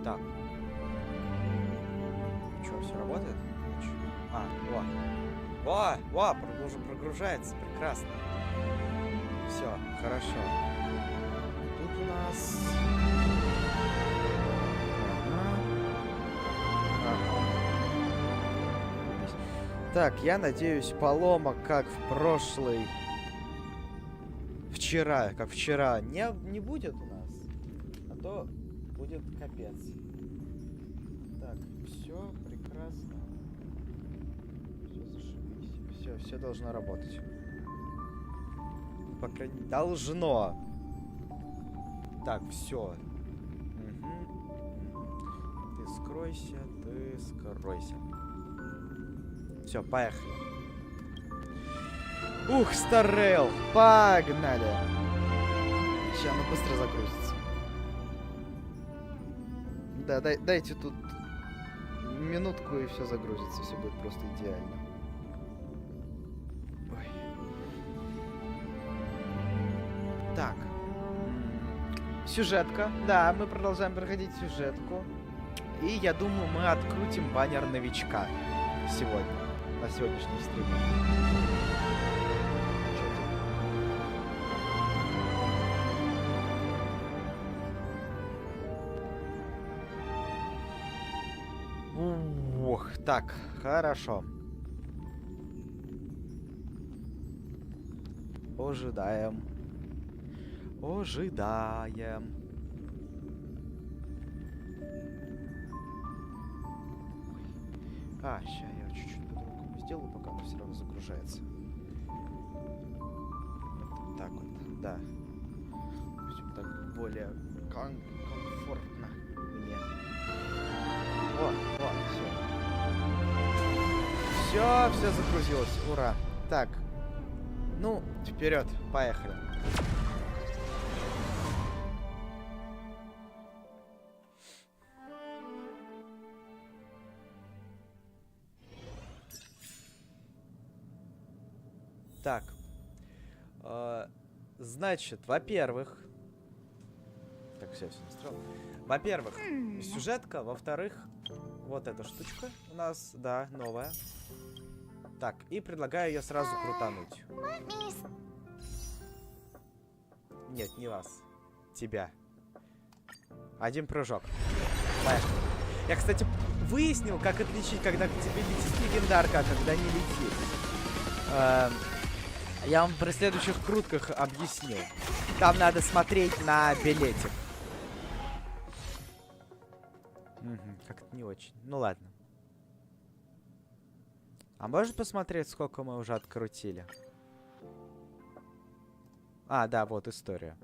Так. Что, все работает? А, во, уже прогружается, прекрасно. Все, хорошо. Тут у нас... Так, я надеюсь, поломок, как в прошлый... как вчера, не будет у нас. А то будет капец. Так, все прекрасно. Все зашибись. Все должно работать. По крайней мере, должно. Так, все. Ты скройся. Все, поехали. Ух, Старрейл, погнали. Сейчас она быстро загрузится. Да, дайте тут минутку, и все загрузится. Все будет просто идеально. Ой. Так. Сюжетка. Да, мы продолжаем проходить сюжетку. И я думаю, мы открутим баннер новичка сегодня. На сегодняшнем стриме. Ох, так, хорошо. Ожидаем. А, сейчас я чуть-чуть по-другому сделаю, пока оно все равно загружается. Вот так вот, да. Все так более комфортно мне. Вот, все загрузилось, ура. Так, ну, вперед, поехали. Так, значит, во-первых, так, все настроил. Во-первых, сюжетка, во-вторых, вот эта штучка у нас, да, новая. Так, и предлагаю ее сразу крутануть. Нет, не вас, тебя. Один прыжок. Поехали. Я, кстати, выяснил, как отличить, когда к тебе летит легендарка, а когда не летит. Я вам при следующих крутках объясню. Там надо смотреть на билетик. Как-то не очень. Ну ладно. А можно посмотреть, сколько мы уже открутили? А, да, вот история.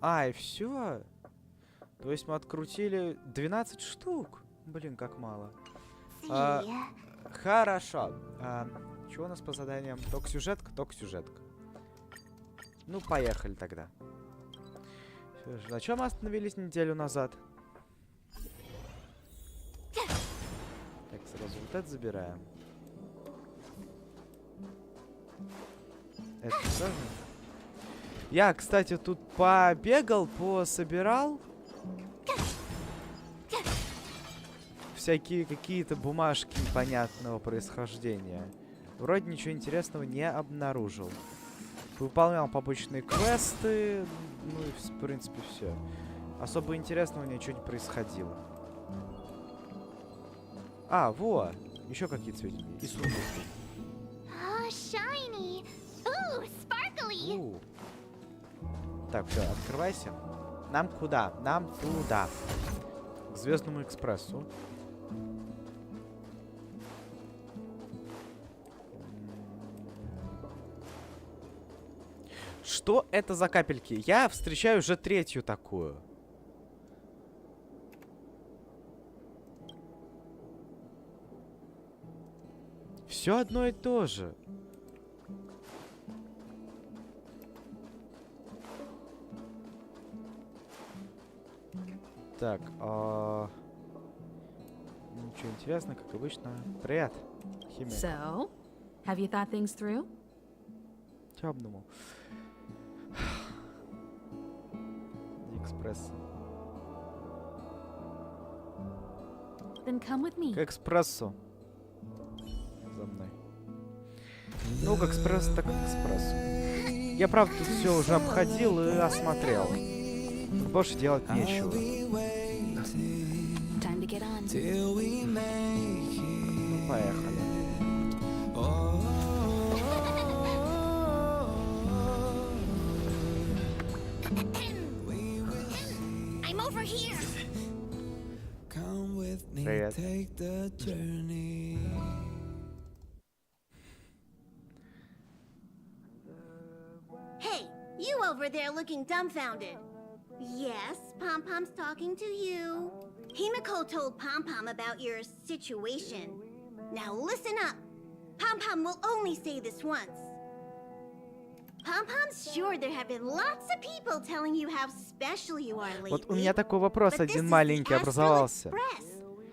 А, и все. То есть мы открутили 12 штук. Блин, как мало. Хорошо. Что у нас по заданиям? Только сюжетка. Ну, поехали тогда. На чем мы остановились неделю назад? Так, сразу вот это забираем. Это тоже? Я, кстати, тут побегал, пособирал. Всякие какие-то бумажки непонятного происхождения. Вроде ничего интересного не обнаружил. Выполнял побочные квесты. Ну и в принципе все. Особо интересного ничего не происходило. А, во! Еще какие цветики. И сундук. Так, все, открывайся. Нам куда? Нам туда. К Звездному экспрессу. Что это за капельки? Я встречаю уже третью такую. Все одно и то же. Так, ничего интересного, как обычно. Привет, химия. So, have you thought things through? Я обдумал. экспрессо. Then come with me. К экспрессу. За мной. Ну, как экспресс, так как экспрессу. Я, правда, тут все уже обходил и осмотрел. Тут больше делать нечего. Time to get on. Ну, поехали. I'm over here. Привет. Hey, you over there looking dumbfounded. Yes, Pom Pom's talking to you. Himiko told Pom Pom about your situation. Now listen up. Pom Pom will only say this once. Pom Pom's sure there have been lots of people telling you how special you are lately. Вот у меня такой вопрос But this один is маленький the образовался. Astral Express.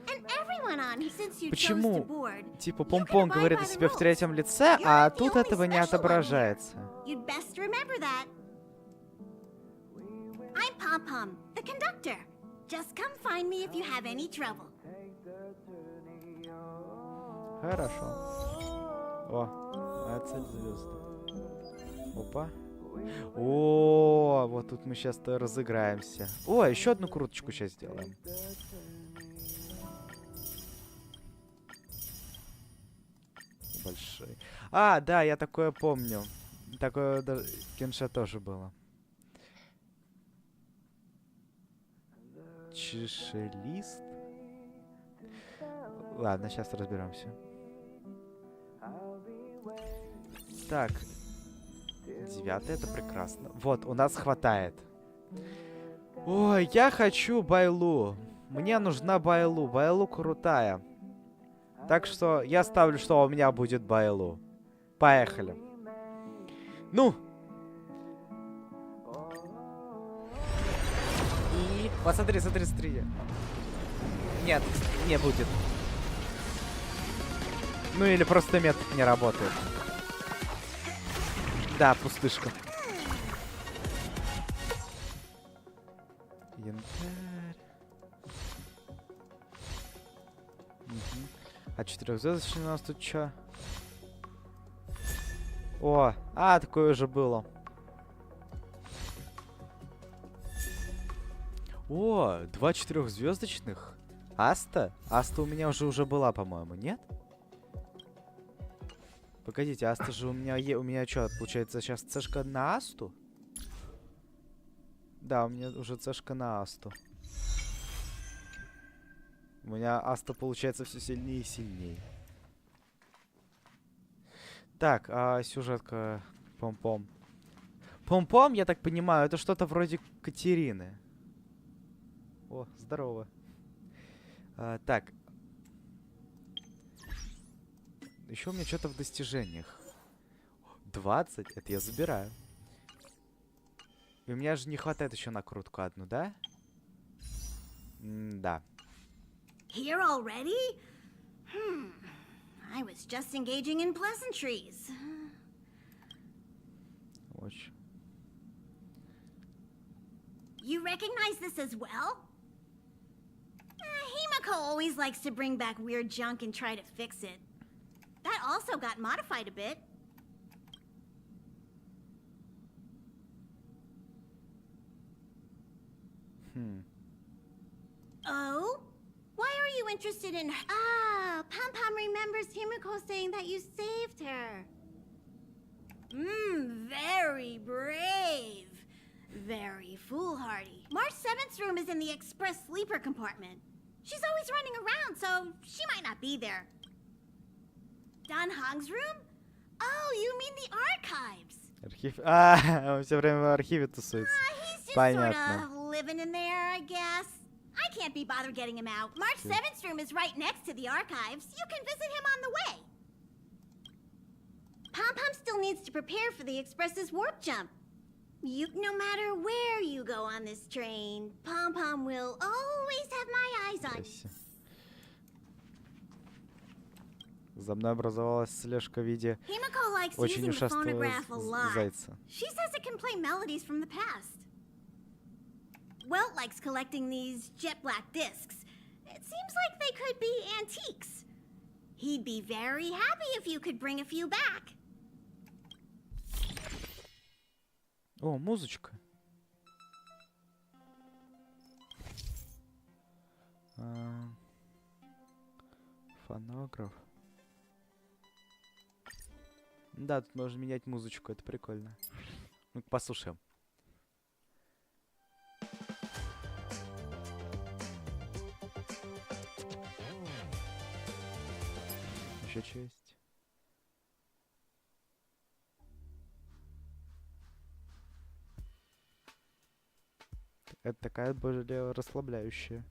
And everyone on here, since you chose to Почему, board, типа, you can Помпон abide говорит by о the себе в rules. третьем лице, You're а not the тут only этого не special one here. отображается? You'd best remember that. I'm Pom Pom, the conductor. Just come find me if you have any trouble. Хорошо. О, цель звезды. Опа. О, вот тут мы сейчас-то разыграемся. О, еще одну круточку сейчас сделаем. Большой. А, да, я такое помню. Такое в Кенше тоже было. Чешелист. Ладно, сейчас разберемся. Так. 9, это прекрасно. Вот, у нас хватает. Ой, я хочу Байлу. Мне нужна Байлу. Байлу крутая. Так что я ставлю, что у меня будет Байлу. Поехали. Ну! И... Посмотри, смотри, смотри. Нет, не будет. Ну или просто метод не работает. Да, пустышка. Янтарь. Угу. А 4-звездочный у нас тут чё? О, такое уже было. О, 2 4-звездочных. Аста? Аста у меня уже была, по-моему, нет? Погодите, Аста же у меня что, получается, сейчас цешка на Асту? Да, у меня уже цешка на Асту. У меня Аста получается все сильнее и сильнее. Так, сюжетка Пом-Пом. Пом-Пом, я так понимаю, это что-то вроде Катерины. О, здорово. Так. Еще у меня что-то в достижениях. 20, это я забираю. И у меня же не хватает еще на крутку одну, да? Да. Here already? I was just engaging in pleasantries. Очень. You recognize this as well? Himiko always likes to bring back weird junk and try to fix it. That also got modified a bit. Oh? Why are you interested in... Pom Pom remembers Himiko saying that you saved her. Very brave. Very foolhardy. March 7th's room is in the express sleeper compartment. She's always running around, so she might not be there. Dan Hong's room? Oh, you mean the archives. Архив... он все время в архиве тусуется. He's just Понятно. sort of living in there, I guess. I can't be bothered getting him out. March 7th's room is right next to the archives. You can visit him on the way. Pom Pom still needs to prepare for the Express's warp jump. No matter where you go on this train, Pom Pom will always have my eyes on you. За мной образовалась слежка в виде Himiko likes очень using the ушастого phonograph a lot. зайца. She says it can play melodies from the past. Welt likes collecting these jet black discs. It seems like they could be antiques. He'd be very happy if you could bring a few back. О, музычка. Фонограф. Да, тут можно менять музычку, это прикольно. Ну-ка, послушаем. Еще часть. Это такая более расслабляющая.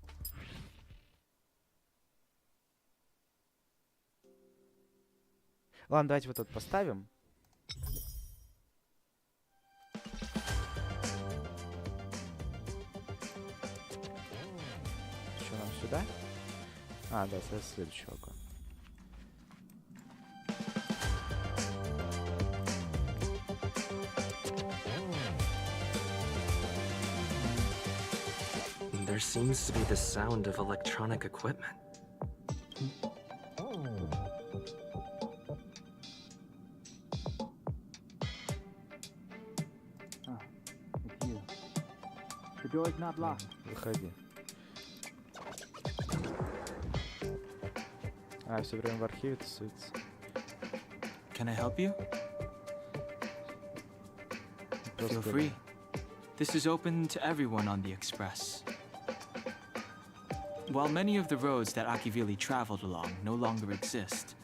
Ладно, давайте вот тут поставим. Что нам сюда? А, да, следующего окна. There seems to be the sound of electronic equipment. It's you. The door is not locked. Выходи. А, все время в архиве тусуется. Can I help you? Feel Просто- free. This is open to everyone on the Express. While many of the roads that Akivili traveled along no longer exist,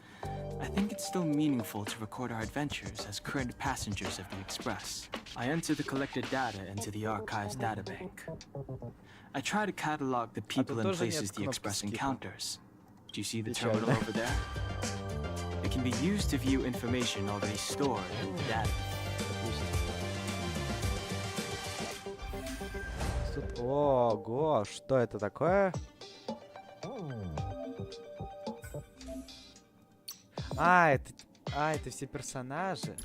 I think it's still meaningful to record our adventures as current passengers of the Express. I enter the collected data into the archive's databank. I try to catalog the people and тоже нет places the кнопки Express скипа. encounters. Do you see the Печально. terminal over there? It can be used to view information already stored in the data. Тут... Ого, что это такое? Это все персонажи.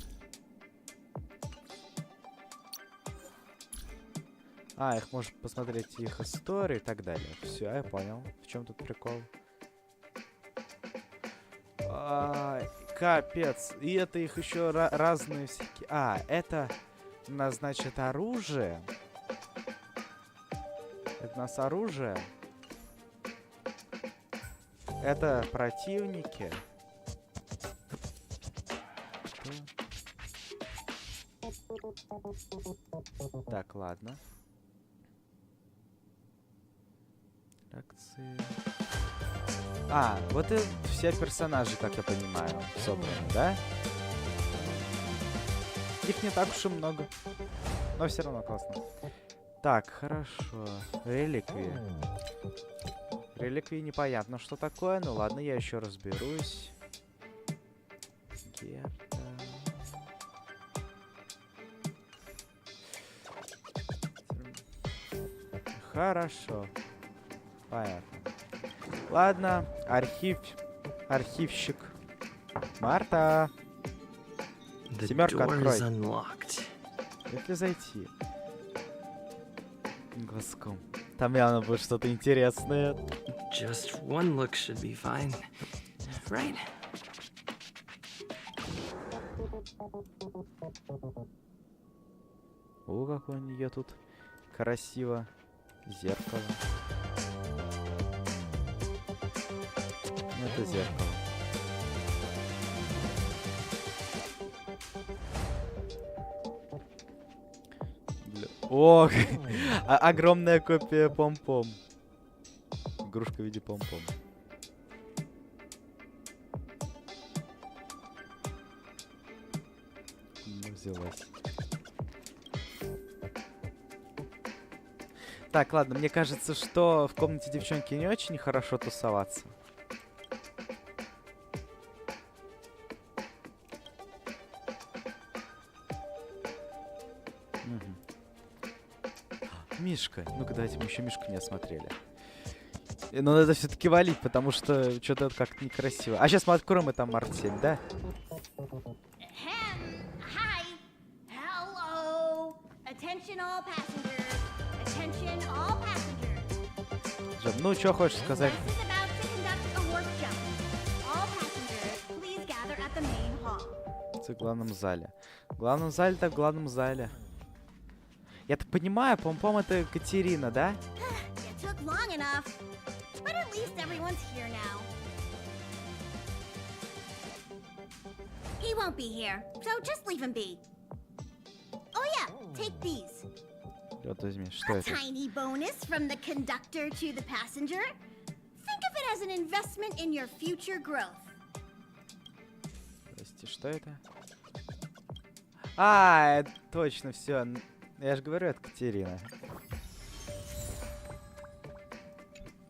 Их можно посмотреть, их историю и так далее. Все, я понял. В чем тут прикол? Капец. И это их еще разные всякие... это у нас, значит, оружие. Это у нас оружие. Это противники. Так, ладно. Акции. Вот и все персонажи, как я понимаю, собраны, да? Их не так уж и много. Но все равно классно. Так, хорошо. Реликвии. Реликвии непонятно, что такое. Ну ладно, я еще разберусь. Герда. Хорошо. Понятно. Ладно, архивщик. Марта. The Семерка, door открой. is unlocked. Если зайти. Глазком. Там явно будет что-то интересное. Just one look should be fine. Right? О, какое у нее тут красиво. Зеркало. Это зеркало. О, огромная копия пом-пом. Игрушка в виде пом-пом. Взялась. Так, ладно, мне кажется, что в комнате девчонки не очень хорошо тусоваться. Мишка. Ну-ка, давайте мы еще Мишку не осмотрели. Но надо все-таки валить, потому что что-то как-то некрасиво. А сейчас мы откроем это Март 7, да? Hi. Hello. Attention all passengers. Attention, all passengers. Ну, что хочешь сказать? Express is about to conduct a warp jump. All passengers, please gather at the main hall. В главном зале. В главном зале так в главном зале. Я так понимаю, Пом-Пом это Катерина, да? It took long enough. But at least everyone's here now. He won't be here, so just leave him be. Oh yeah, take these. Вот возьми, что A это? tiny bonus from the conductor to the passenger. Think of it as an investment in your future growth. Прости, что это? А, это точно, все. Я же говорю, это Катерина.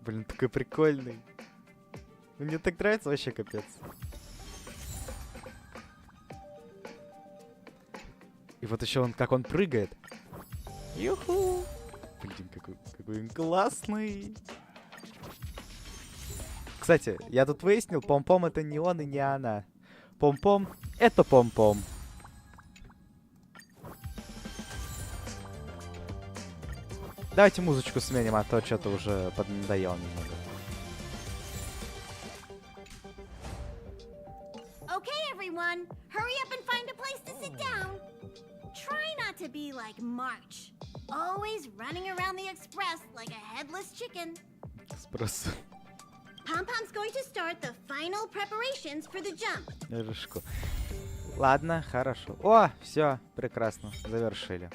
Блин, такой прикольный. Мне так нравится, вообще капец. И вот еще он, как он прыгает. Юху! Блин, какой он классный. Кстати, я тут выяснил, Пом-Пом это не он и не она. Пом-Пом это Пом-Пом. Давайте музычку сменим, а то что-то уже поднадоело немного. Okay, everyone, hurry up and find a place to sit down. Try not to be like March, always running around the express like a headless chicken. Спрос. Pom-Pom's going to start the final preparations for the jump. Рыжку. Ладно, хорошо. О, все, прекрасно, завершили.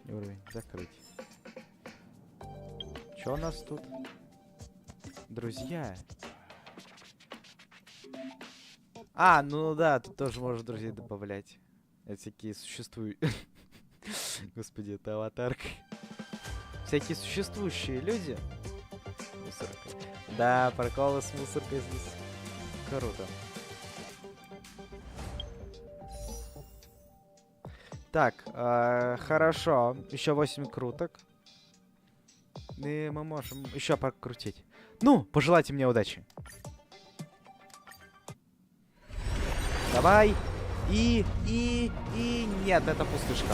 Уровень закрыть. Что у нас тут? Друзья. А, ну да, тут тоже можно друзей добавлять. Это всякие существуют. Господи, это аватарка. Всякие существующие люди. Мусорка. Да, приколы с мусоркой здесь. Круто. Так, хорошо. Еще 8 круток. И мы можем еще покрутить. Ну, пожелайте мне удачи. Давай. И нет, это пустышка.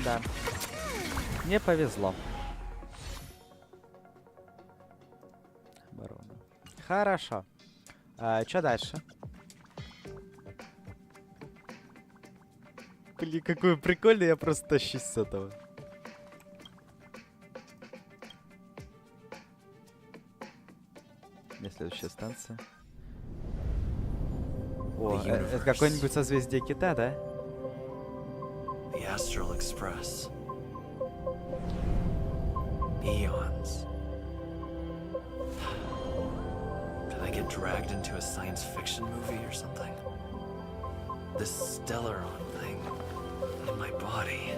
Да. Мне повезло. Оборона. Хорошо. Что дальше? Блин, какой прикольный, я просто тащусь с этого. Где следующая станция? О, это какое-нибудь созвездие кита, да? The Astral Express. Eons. Did I get dragged into a science fiction movie or something? This Stellaron thing in my body.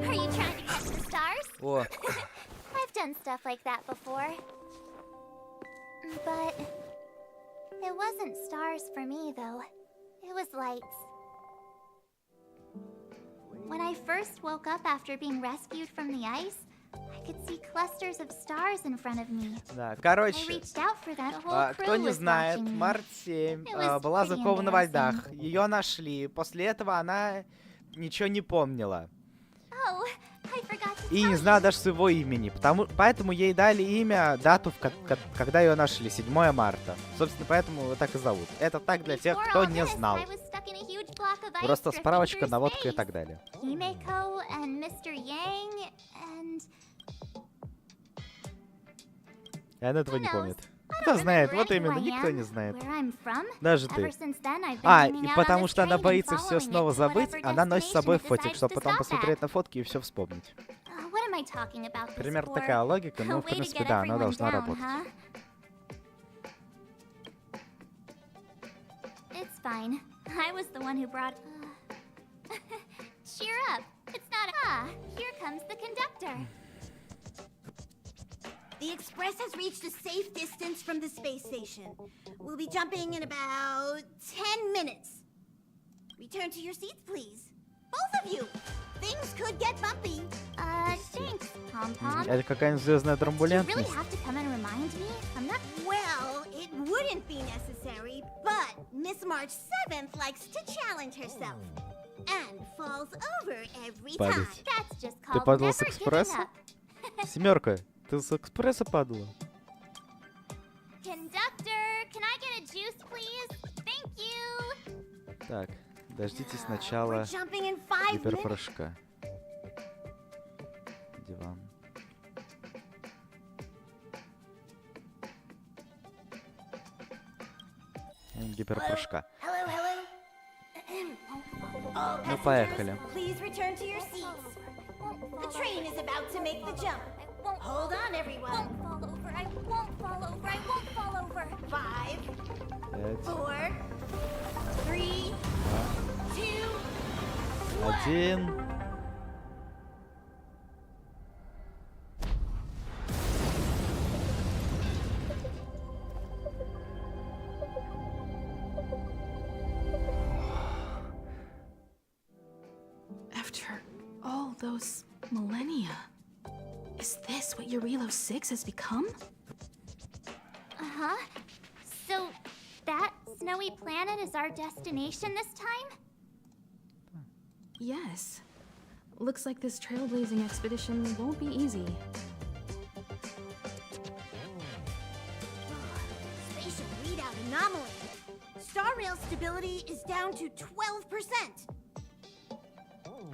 Are you trying to catch the stars? О, I've done stuff like that before. But it wasn't stars for me, though. It was lights. When I first woke up after being rescued from the ice, I could see clusters of stars in front of me. да, I короче, reached out for that whole кто crew не was знает, watching me. Март 7 It was была pretty закована во embarrassing. льдах. Ее нашли. После этого она ничего не помнила. Oh, I forgot to И tell не you. знала даже своего имени. Поэтому ей дали имя, дату, когда ее нашли, 7 марта. Собственно, поэтому его так и зовут. Это так для тех, Before кто all не this, знал. I was stuck in a huge block of ice Просто drifting справочка, through наводка и space. так далее. Himeko and Mr. Yang and И она этого Who не knows? помнит. I Кто don't знает, remember вот who именно, I никто am, не знает. where I'm from. Даже Ever ты. since then, I've been А, hanging и out on потому this что она train and боится все following снова it to забыть, whatever она носит с собой destination it фотик, decides чтобы to потом stop посмотреть at. на фотки и все вспомнить. What am I talking about this Примерно for? такая логика, A ну, в way to принципе, get да, она everyone должна down, работать. huh? It's fine. I was the one who brought. Cheer up! It's not. Here comes the conductor. The Express has reached a safe distance from the space station. We'll be jumping in about 10 minutes. Return to your seats, please. Both of you. Things could get bumpy. Thanks, Pom Pom. Это какая-нибудь звездная Do you really трамбулентность. have to come and remind me? I'm not. Well, it wouldn't be necessary, but Miss March 7th likes to challenge herself. And falls over every time. Падать. That's just Ты called падала с never giving экспресса? up. Семерка, ты с экспресса падала? Conductor, can I get a juice, please? Thank you. Так, дождитесь We're начала jumping in 5 minutes. гиперпрыжка. Диван. Гиперпрыжка. Hello, hello. All Ну, passengers, поехали. please return to your seats. The train is about to make the jump. Hold on, everyone. Fall over. I won't fall over. I won't fall over. 5, 5, 4, 3, 2, 1. After all those millennia, is this what Eurilo 6 has become? Uh-huh. So, that snowy planet is our destination this time? Yes. Looks like this trailblazing expedition won't be easy. Spatial readout anomaly. Star rail stability is down to 12%.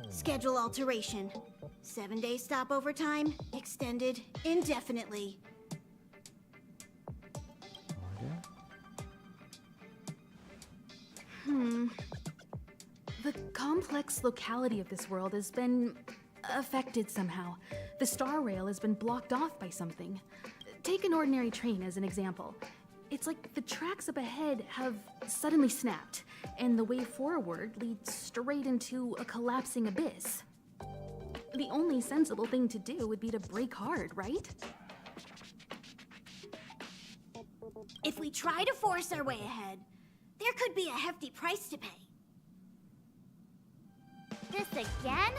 Schedule alteration. 7-day stopover time extended indefinitely. The complex locality of this world has been affected somehow. The star rail has been blocked off by something. Take an ordinary train as an example. It's like the tracks up ahead have suddenly snapped, and the way forward leads straight into a collapsing abyss. The only sensible thing to do would be to brake hard, right? If we try to force our way ahead, there could be a hefty price to pay. This again?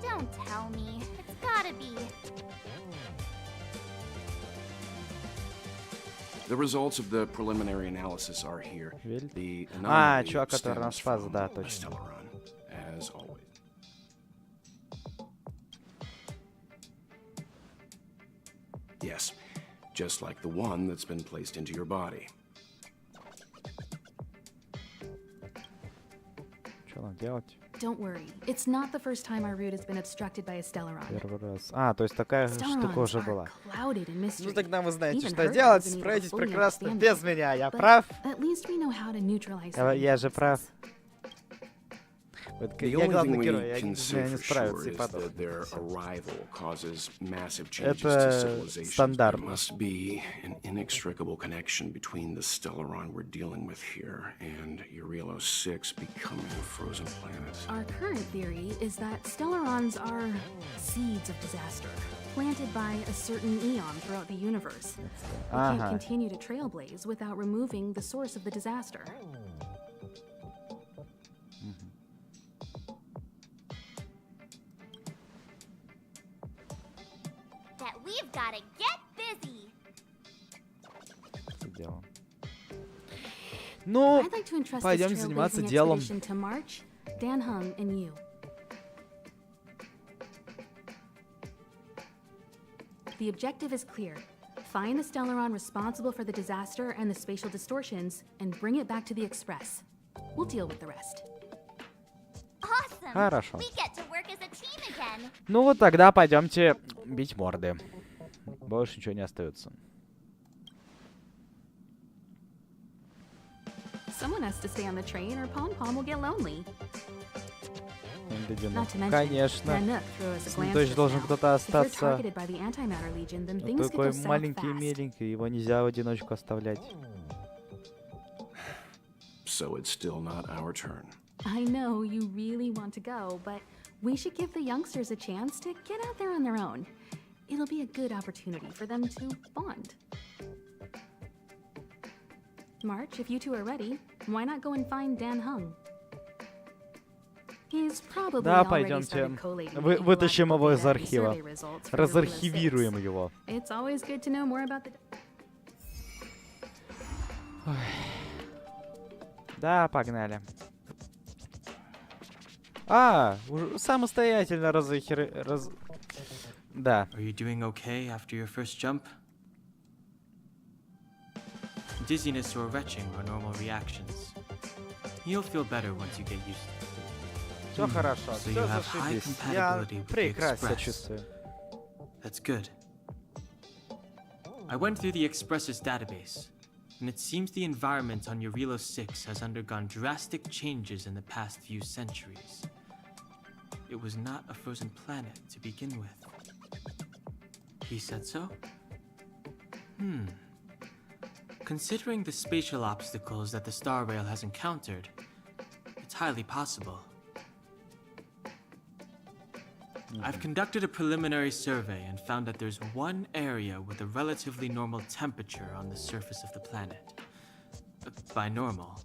Don't tell me. It's gotta be. The results of the preliminary analysis are here. Вельт. The А, anomaly чувак, который stems нас спас, from да, a точно. stellar run, as always. Yes, just like the one that's been placed into your body. Что нам делать? Don't worry. It's not the first time our route has been obstructed by a Stellaron. Первый раз. А, то есть такая штука Stellarons уже are была. clouded in mystery. Ну тогда вы знаете, Even что Earth делать. hasn't been able to Справитесь fully прекрасно understand без them. меня. Я But прав? At least we know how to neutralize Я же them. прав. Вот The я only главный thing герой, we я can не say for справиться sure и is потом. that their arrival causes massive changes to Это civilization. There стандартно. must be an inextricable connection between the Stellaron we're dealing with here and Eurilo 6 becoming a frozen planet. Our current theory is that Stellarons are seeds of disaster, planted by a certain eon throughout the universe. We can't Ага. continue to trailblaze without removing the source of the disaster. That we've gotta get busy. Что делаем? Ну, I'd like to entrust пойдемте this заниматься trailblazing делом. expedition to March, Dan Hung, and you. The objective is clear. Find the Stellaron responsible for the disaster and the spatial distortions, and bring it back to the Express. We'll deal with the rest. Awesome. Хорошо. We get to work as a team again. Ну вот тогда пойдемте бить морды. Больше ничего не остается. Someone has to stay on the train, or Pom Pom will get lonely. Ледяной. Not to mention, Конечно. Nanook threw us a С ним glance точно just должен now. кто-то If you're остаться. targeted by the Antimatter Legion, then Он things could такой go south маленький и fast. миленький, его нельзя в одиночку оставлять. So it's still not our turn. I know you really want to go, but we should give the youngsters a chance to get out there on their own. It'll be a good opportunity for them to bond. March, if you two are ready, why not go and find Dan Hung? He's probably Да, already пойдемте. started collating Вытащим the его из galactic data архива. survey results for Разархивируем 006. его. It's always good to know more about the... Да, погнали. А, уже самостоятельно Да. Are you doing okay after your first jump? Dizziness or retching are normal reactions. You'll feel better once you get used to it. Все хорошо, So все you have high зашибись. Я compatibility with the прекрасно себя Express. чувствую. That's good. I went through the Express's database, and it seems the environment on Eurilo 6 has undergone drastic changes in the past few centuries. It was not a frozen planet to begin with. He said so? Considering the spatial obstacles that the Star Rail has encountered, it's highly possible. I've conducted a preliminary survey and found that there's one area with a relatively normal temperature on the surface of the planet. By normal,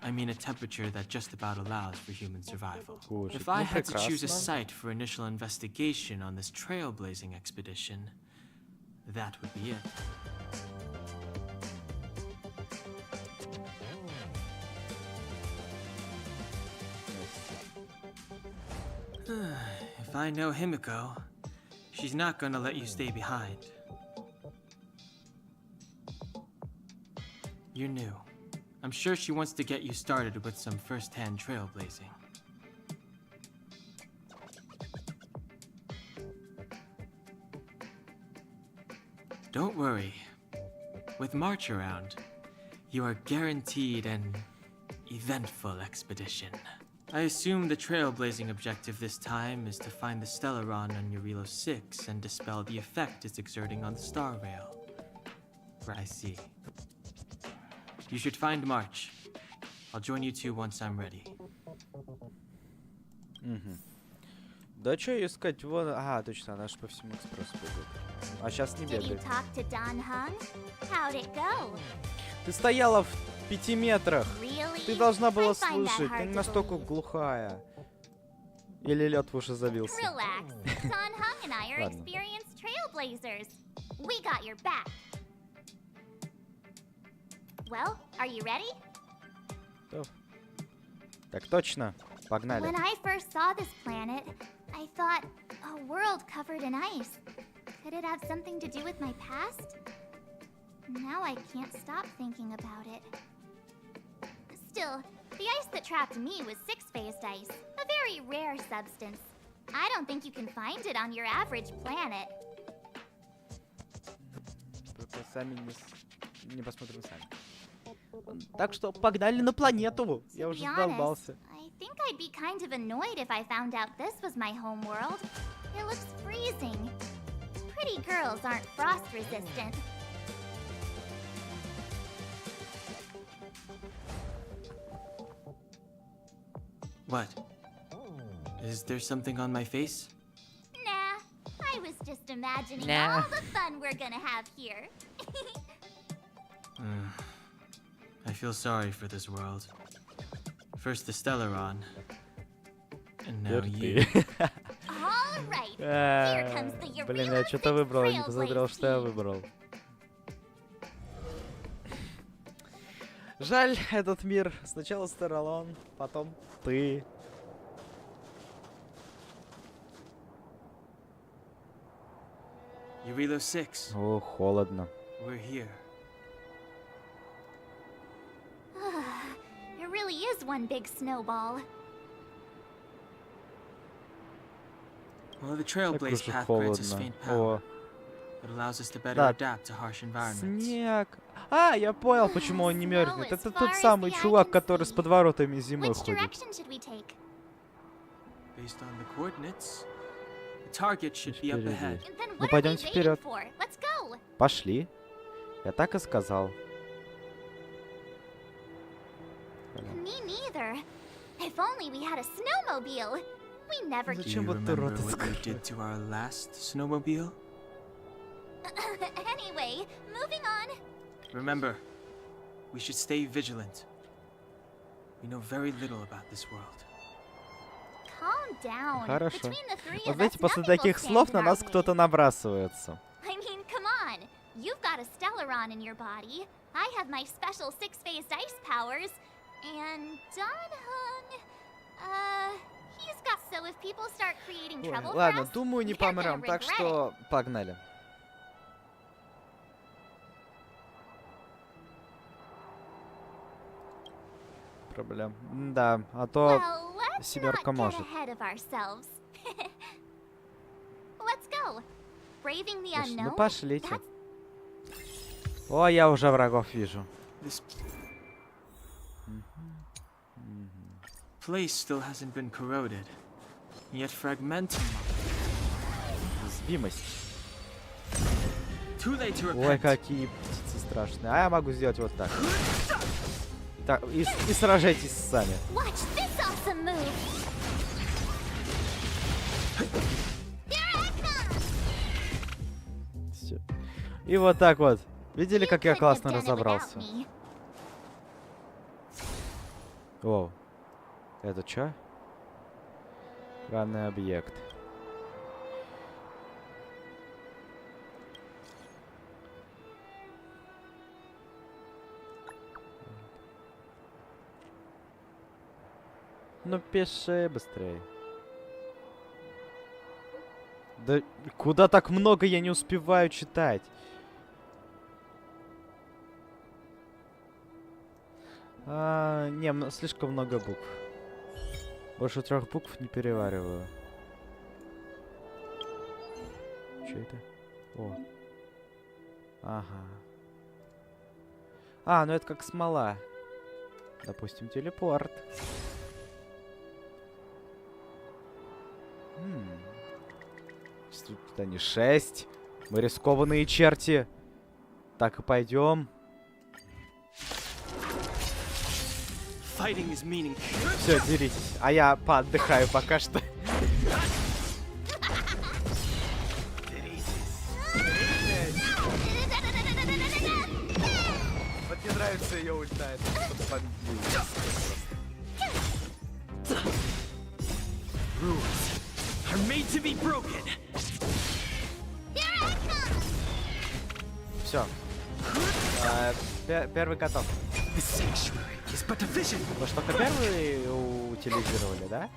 I mean a temperature that just about allows for human survival. If I had to choose a site for initial investigation on this trailblazing expedition, that would be it. If I know Himiko, she's not gonna let you stay behind. You're new. I'm sure she wants to get you started with some first-hand trailblazing. Don't worry. With March around, you are guaranteed an eventful expedition. I assume the trailblazing objective this time is to find the Stellaron on Eurilo 6 and dispel the effect it's exerting on the Star Rail. I see. You should find March. I'll join you two once I'm ready. Да что искать? Вон... Ага, точно, она же по всему экспрессу бегает. А сейчас не Did you бегает. talk to Don Hung? How'd it go? Ты стояла в 5 метрах. Really? Ты должна была I find that слышать. Ты hard не to настолько believe. глухая. Или лед в уши забился. Relax. Don Hung and I are Ладно. experienced trailblazers. We got your back. Well, are you ready? Так точно. Погнали. When I first saw this planet, I thought, a world covered in ice. Could it have something to do with my past? Now I can't stop thinking about it. Still, the ice that trapped me was six-phased ice, a very rare substance. I don't think you can find it on your average planet. Только сами не посмотрим сами. Так что погнали на планету. Я To уже be honest, задолбался. I think I'd be kind of annoyed if I found out this was my home world. It looks freezing. Pretty girls aren't frost resistant. What? Is there something on my face? Nah, I was just imagining Nah. all the fun we're gonna have here. I feel sorry for this world. First the Stellaron, and now you. All right, here comes the Блин, я что-то выбрал, не посмотрел, что я выбрал. Жаль, этот мир. Сначала Стерлон, потом ты. Eurilo 6, О, холодно. we're here. It really is one big snowball. Well, the Так Trailblaze уже path grants us холодно. faint power. О, It allows us to better Да. adapt to harsh environments. снег. А, я понял, почему он не мерзнет. Snow as Это far тот as самый the eye чувак, can который с see. подворотами зимой Which ходит. direction should we take? Based on the coordinates, the target should be up Впереди. ahead. Then Ну, what are we пойдемте waiting вперед. for? Let's go. Пошли. Я так и сказал. Me neither. If only we had a snowmobile. We never Do Зачем you вот ты remember рот what we открыл? did to our last snowmobile? Anyway, moving on. Remember, we should stay vigilant. We know very little about this world. calm down. Хорошо. Between the three Вот of знаете, us, после nothing will таких stand слов in на our нас way. кто-то набрасывается. I mean, come on. You've got a Stellaron in your body. I have my special six-phased ice powers. And Donhung... he's got... So if people start creating Ой, trouble for ладно, us, думаю, не they're gonna помрем, так regret что погнали. Проблем. Да, а it. то Well, let's семерка not get может. ahead of ourselves. Let's go. Braving the Слушай, ну unknown? пошлите. That's О, я уже врагов вижу. This place still hasn't been corroded. Yet fragmentum. Уязвимость. Too late to Ой, repent. какие птицы страшные. А я могу сделать вот так. Так, и сражайтесь сами. Watch this awesome move. Всё. И вот так вот. Видели, как я You couldn't have классно done it разобрался? without me. Воу. Это чё? Экранный объект. Ну пиши быстрее. Да куда так много, я не успеваю читать. Не, слишком много букв. Больше 3 букв не перевариваю. Что это? О. Ага. Ну это как смола. Допустим, телепорт. Тут они 6. Мы рискованные черти. Так и пойдем. Fighting is meaningful. Все, деритесь. А я поотдыхаю пока что. Вот мне нравится ее ульта. Rules are made to be broken. Все. Первый готов. The sanctuary is but a vision. Вы что, только первый утилизировали, да?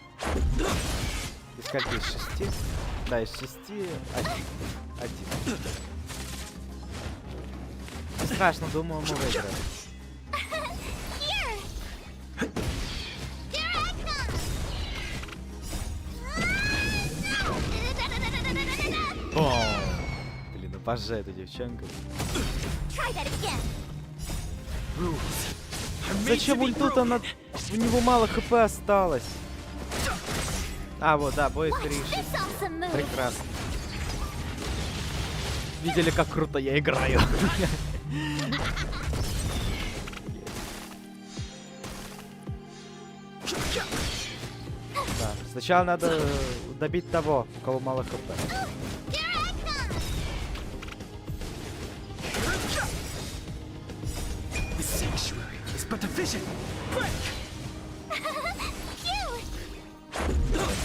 Из скольки? Из 6? Да, из 6. Один. Не страшно, думаю, мы выиграем. Блин, ну пожалуй, эту девчонку. Зачем ульту-то на... У него мало хп осталось. Вот, да, бой 3-6. Прекрасно. Видели, как круто я играю? Да, сначала надо добить того, у кого мало хп.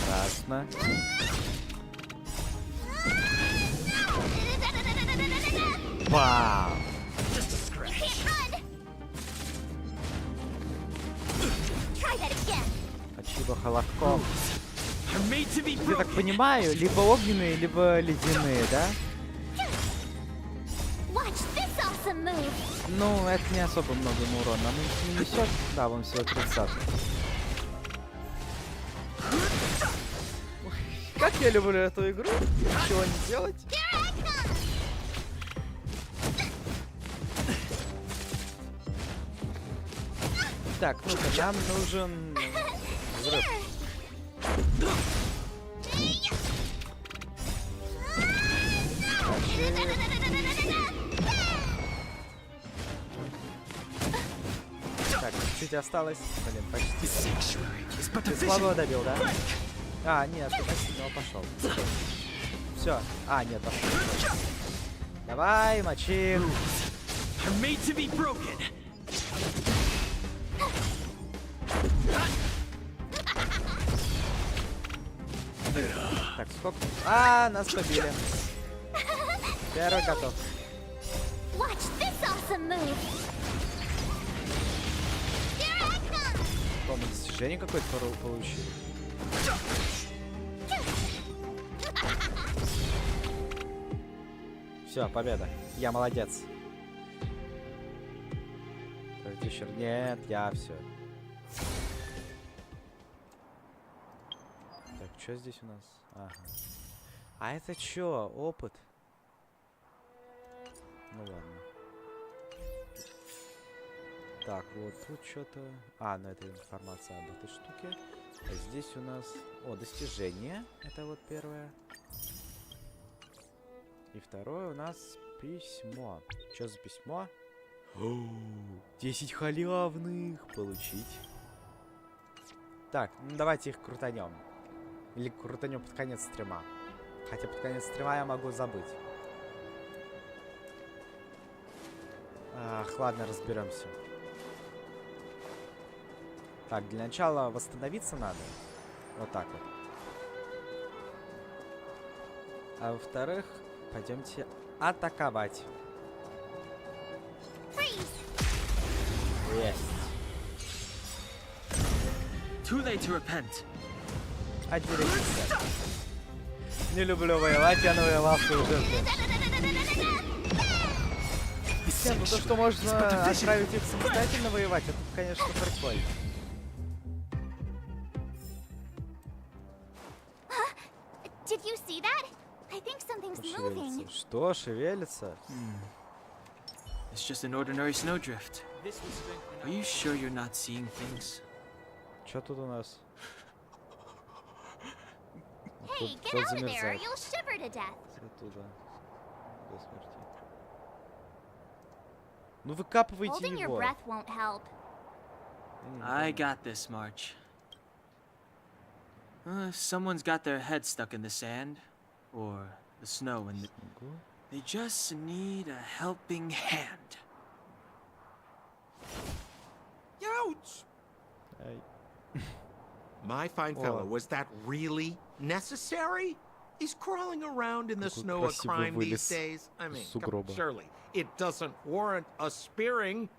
Прекрасно. Вау! Спасибо, холодком. Я так понимаю, либо огненные, либо ледяные, да? Ну, это не особо много ему урона. Он не несет. Да, вон всего 30. Как я люблю эту игру. Ничего не делать. Так, ну-ка, нам нужен взрыв. Так, чуть осталось. Блин, почти. Ты слабо добил, да? Нет, ты почти него пошел. Все. Нет, пошел. Давай, мочи. Так, сколько? А, нас побили. Первый готов. Watch this awesome move. Here I come. По-моему, достижение какое-то получили. Все, победа. Я молодец. Нет, я все. Так, что здесь у нас? Ага. А это что? Опыт? Ну ладно. Так, вот тут что-то... А, ну это информация об этой штуке. А здесь у нас... О, достижение. Это вот первое. И второе у нас письмо. Что за письмо? 10 халявных получить. Так, ну давайте их крутанем. Или крутанем под конец стрима. Хотя под конец стрима я могу забыть. Ах, ладно, разберемся. Так, для начала восстановиться надо. Вот так вот. А во-вторых, пойдемте атаковать. Есть. Too late to repent. Не люблю воевать, я навоевал свою жертву. Ну то, что можно отправить их самостоятельно воевать, это, конечно, прикольно. Did you see that? I think something's moving. Что шевелится? It's just an ordinary snowdrift. Are you sure you're not seeing things? Что тут у нас? Hey, get out of there, or you'll shiver to death. Оттуда. До смерти. Ну выкапывайте Holding your его. breath won't help. I got this, March. Someone's got their head stuck in the sand, or the snow, and they just need a helping hand. Ouch! My fine fellow, was that really necessary? Is crawling around in the snow a crime these days? I mean, surely it doesn't warrant a spearing.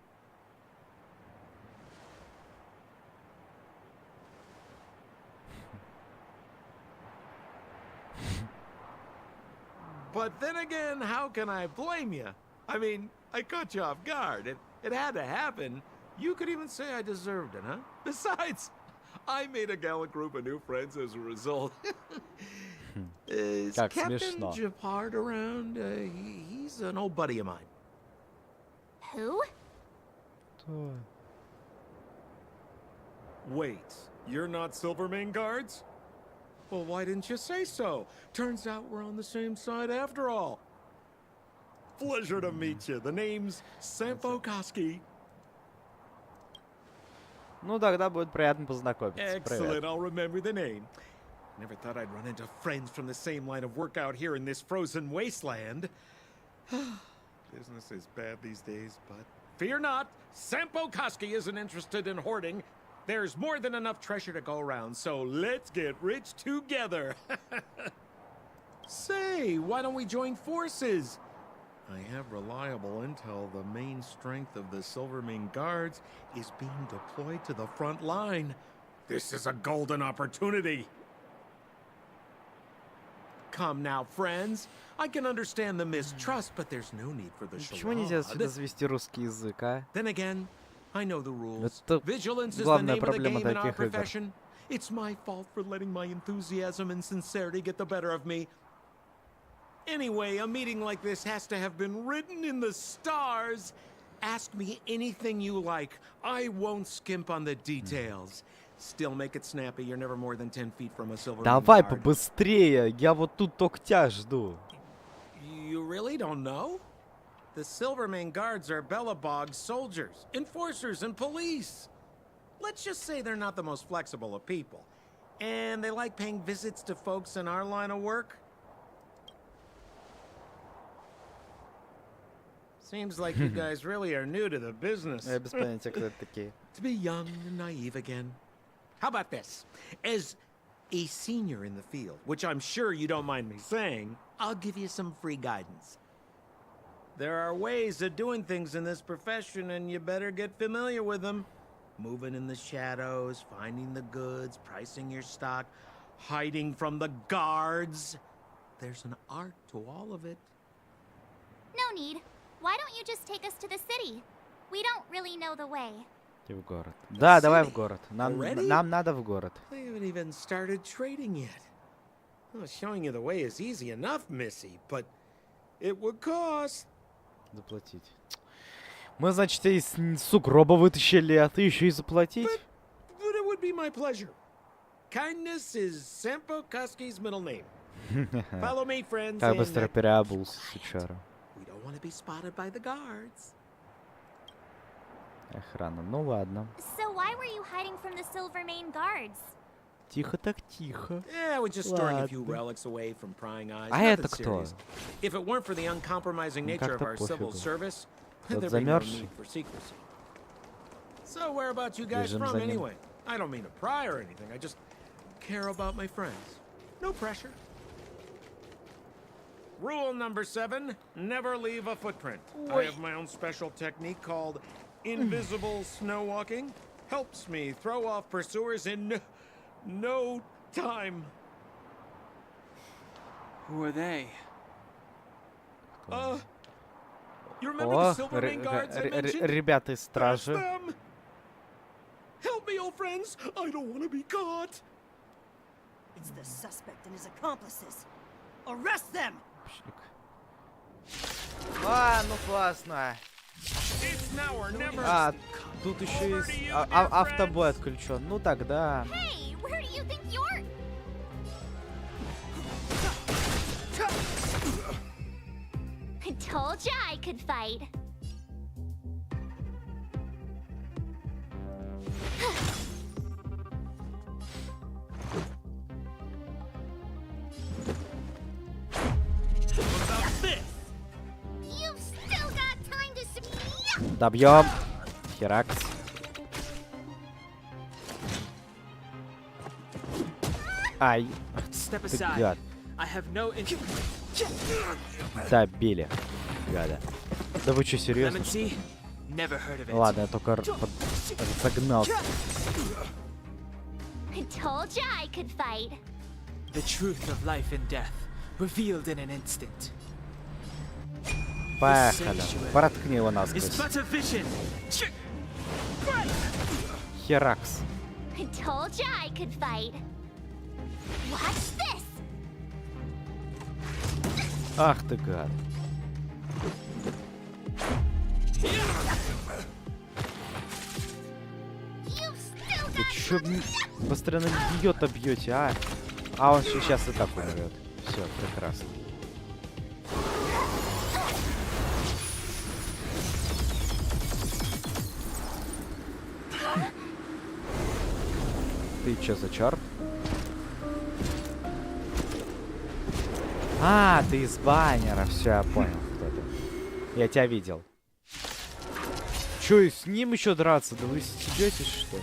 But then again, how can I blame you? I mean, I caught you off guard. It had to happen. You could even say I deserved it, huh? Besides, I made a gallant group of new friends as a result. Is Captain Japard around? He's an old buddy of mine. Who? Wait, you're not Silvermane guards? Well, why didn't you say so? Turns out we're on the same side after all. Pleasure to meet you. The name's Sampo Koski. Ну, тогда будет приятно познакомиться. Excellent, I'll remember the name. Never thought I'd run into friends from the same line of work out here in this frozen wasteland. Business is bad these days, but fear not. Sampo Koski isn't interested in hoarding. There's more than enough treasure to go around, so let's get rich together. Say, why don't we join forces? I have reliable intel the main strength of the Silvermane Guards is being deployed to the front line. This is a golden opportunity. Come now, friends. I can understand the mistrust, but there's no need for the Почему нельзя сюда завести русский язык, а? Then again, I know the rules. Это Vigilance is the главная name of the проблема game in our таких игр. profession. It's my fault for letting my enthusiasm and sincerity get the better of me. Anyway, a meeting like this has to have been written in the stars. Ask me anything you like. I won't skimp on the details. Still make it snappy. You're never more than 10 feet from a Silvermane Давай guard. побыстрее, я вот тут только тебя жду. You really don't know? The Silvermane Guards are Bellabog's soldiers, enforcers, and police. Let's just say they're not the most flexible of people. And they like paying visits to folks in our line of work. Seems like you guys really are new to the business. Я без понятия, кто это такие. To be young and naive again. How about this? As a senior in the field, which I'm sure you don't mind me saying, I'll give you some free guidance. There are ways of doing things in this profession, and you better get familiar with them. Moving in the shadows, finding the goods, pricing your stock, hiding from the guards. There's an art to all of it. No need. Why don't you just take us to the city? We don't really know the way. И в город. Да, давай в город. Нам надо в город. We haven't even started trading yet. Well, showing you the way is easy enough, Missy, but it would cost. Заплатить. Мы, значит, из сугроба вытащили, а ты еще и заплатить? But it would be my pleasure. Kindness is Sampo Koski's middle name. Follow me, friends. Как быстро переобулся, сучара. We don't want to be spotted by the guards. Охрана, ну ладно. So why were you hiding from the Silvermane guards? Тихо так тихо. Yeah, we're just storing a few relics away from prying eyes. А это кто? If it weren't for the uncompromising nature of our civil service, there'd be no need for secrecy. So where about you guys from anyway? I don't mean to pry or anything. I just care about my friends. No pressure. Rule number 7, never leave a footprint. I have my own special technique called invisible snow walking. Helps me throw off pursuers in no time. Who are they? You remember the Silvermane guards I mentioned? Ребята из That's стражи. them. Help me, old friends. I don't want to be caught. It's the suspect and his accomplices. Arrest them! А, ну классно. It's now or never. А, тут еще есть автобой отключен. Ну тогда. Hey, where do you think you're? I told ya I could fight. You've still got time to submit. Добьем. Херакс. Ай. Step Ты aside. гад. I have no interest. Добили. Гада. Да вы что, серьезно? Clemency? Never heard of it. Ладно, я только разогнался. I told ya I could fight. The truth of life and death, revealed in an instant. Поехали. Проткни его It's насквозь. but a vision. Херакс. I told ya I could fight. Watch this. Ах ты гад. You've still Вы got чё постоянно нее-то бьете, а? А он сейчас и так умрет. Все, прекрасно. Ты чё за чар? А, ты из баннера. Все, я понял, кто ты. Я тебя видел. Чё, и с ним еще драться? Да вы стебетесь, что ли?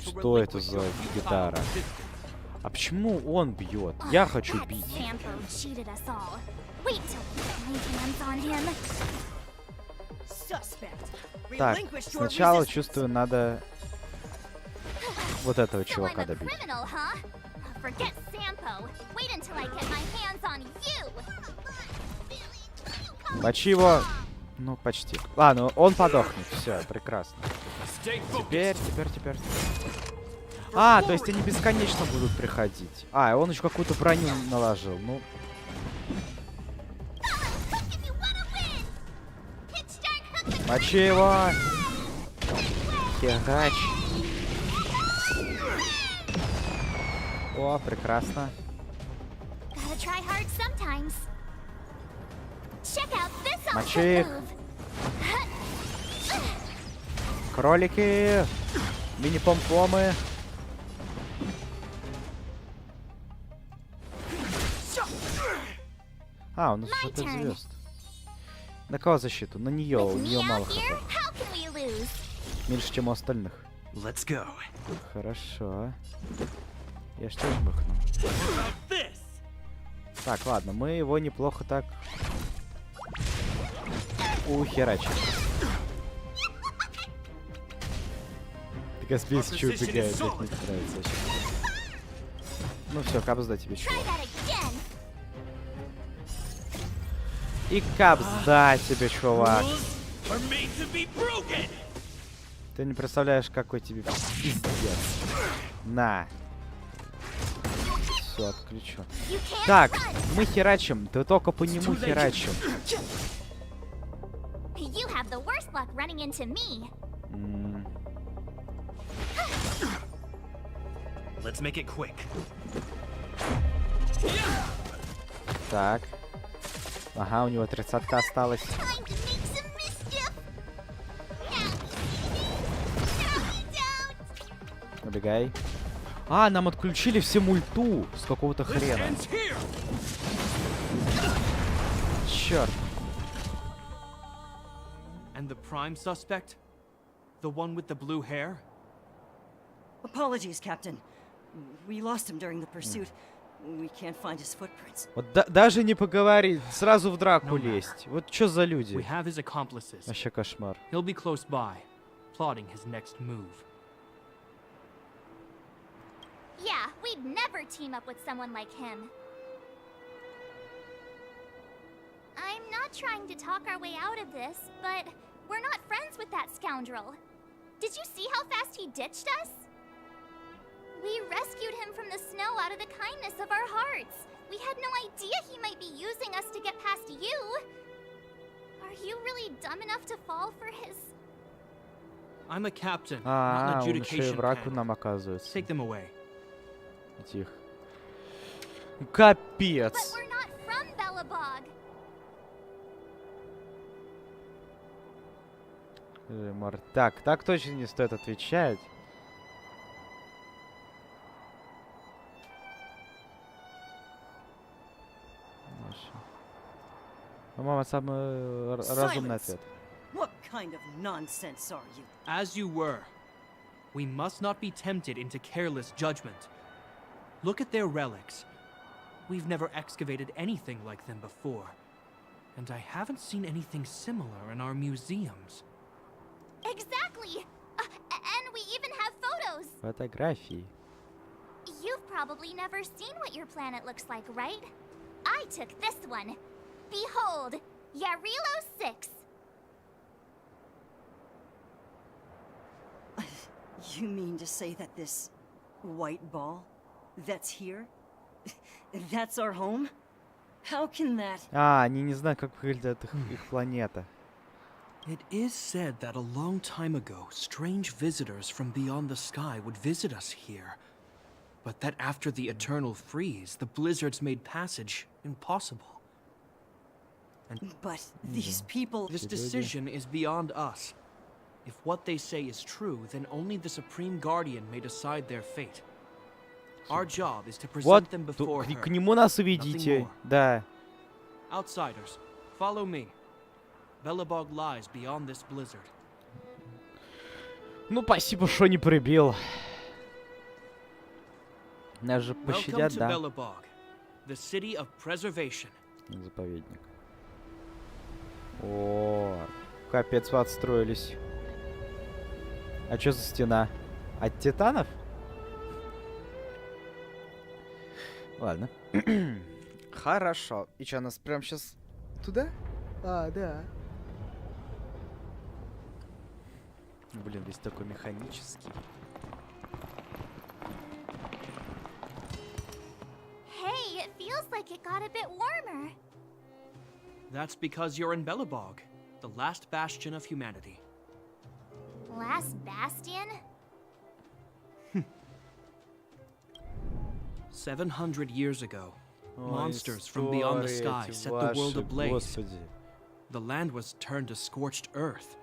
Что это за гитара? А почему он бьет? Я хочу бить. Sampo cheated us all. Wait till we get my hands on him. Suspect. Так, Relinquish your сначала resistance. чувствую, надо вот этого So I'm чувака a добить. criminal, huh? Forget Sampo. Wait until I get my hands on you. Мочи его. Ну, почти. Ладно, он подохнет. Все, прекрасно. Теперь. А, то есть они бесконечно будут приходить. А, и он еще какую-то броню наложил. Ну. Мочи его. Херач. О, прекрасно. Gotta try hard sometimes. Check out this Мочи awesome их. move. Кролики. Мини-помпомы. А, у нас My что-то turn. звезд. На кого защиту? На нее. У With me нее мало out here, хп. how can we lose? Меньше, чем у остальных. Let's go. Хорошо. Я что жмыхну? Так, ладно, мы его неплохо так ухерачим. Каспийский еще убегает, как мне нравится вообще. Ну все, капсда тебе, чувак. И капсда тебе, чувак. Ты не представляешь, какой тебе пиздец. На. Все, отключу. Так, мы херачим. Ты только по нему херачим. Let's make it quick. Так. Ага, у него 30-ка осталась. Убегай. А, нам отключили все мульту с какого-то хрена. Черт. And the prime suspect? The one with the blue hair? Apologies, Captain. We lost him during the pursuit. We can't find his footprints. Вот даже не поговорить, сразу в драку лезть. Вот что за люди? We have his accomplices. Вообще кошмар. He'll be close by, plotting his next move. Yeah, we'd never team up with someone like him. I'm not trying to talk our way out of this, but we're not friends with that scoundrel. Did you see how fast he ditched us? We rescued him from the snow out of the kindness of our hearts. We had no idea he might be using us to get past you. Are you really dumb enough to fall for his... I'm a captain, not А, an он еще и adjudication враг panel. нам оказывается. Take them away. Тихо. Капец. But we're not from Belobog. Так точно не стоит отвечать. По-моему, самый разумный ответ. What kind of nonsense are you? As you were. We must not be tempted into careless judgment. Look at their relics. We've never excavated anything like them before. And I haven't seen anything similar in our museums. Exactly! And we even have photos! Фотографии. You've probably never seen what your planet looks like, right? I took this one. Behold, Yarilo 6. You mean to say that this white ball that's here, that's our home? How can that... А, они не знают, как выглядит их планета. It is said that a long time ago, strange visitors from beyond the sky would visit us here. But that after the eternal freeze, the blizzards made passage impossible. But these people... This decision is beyond us. If what they say is true, then only the Supreme Guardian may decide their fate. Our job is to present Вот, them before her. к нему нас уведите. Да. Outsiders, follow me. Belobog lies beyond this blizzard. Ну, спасибо, что не прибил. Нас же пощадят, Welcome to да? Belobog, the city of preservation. Заповедник. О, капец, вы отстроились. А что за стена? От титанов? Ладно. Хорошо. И что, нас прям сейчас туда? А, да. Блин, весь такой механический. Hey, it feels like it got a bit warmer. That's because you're in Belobog, the last bastion of humanity. Last bastion? 700 years ago, Ой, monsters from beyond the sky истории set the world ваши, ablaze. Господи. The land was turned to scorched earth,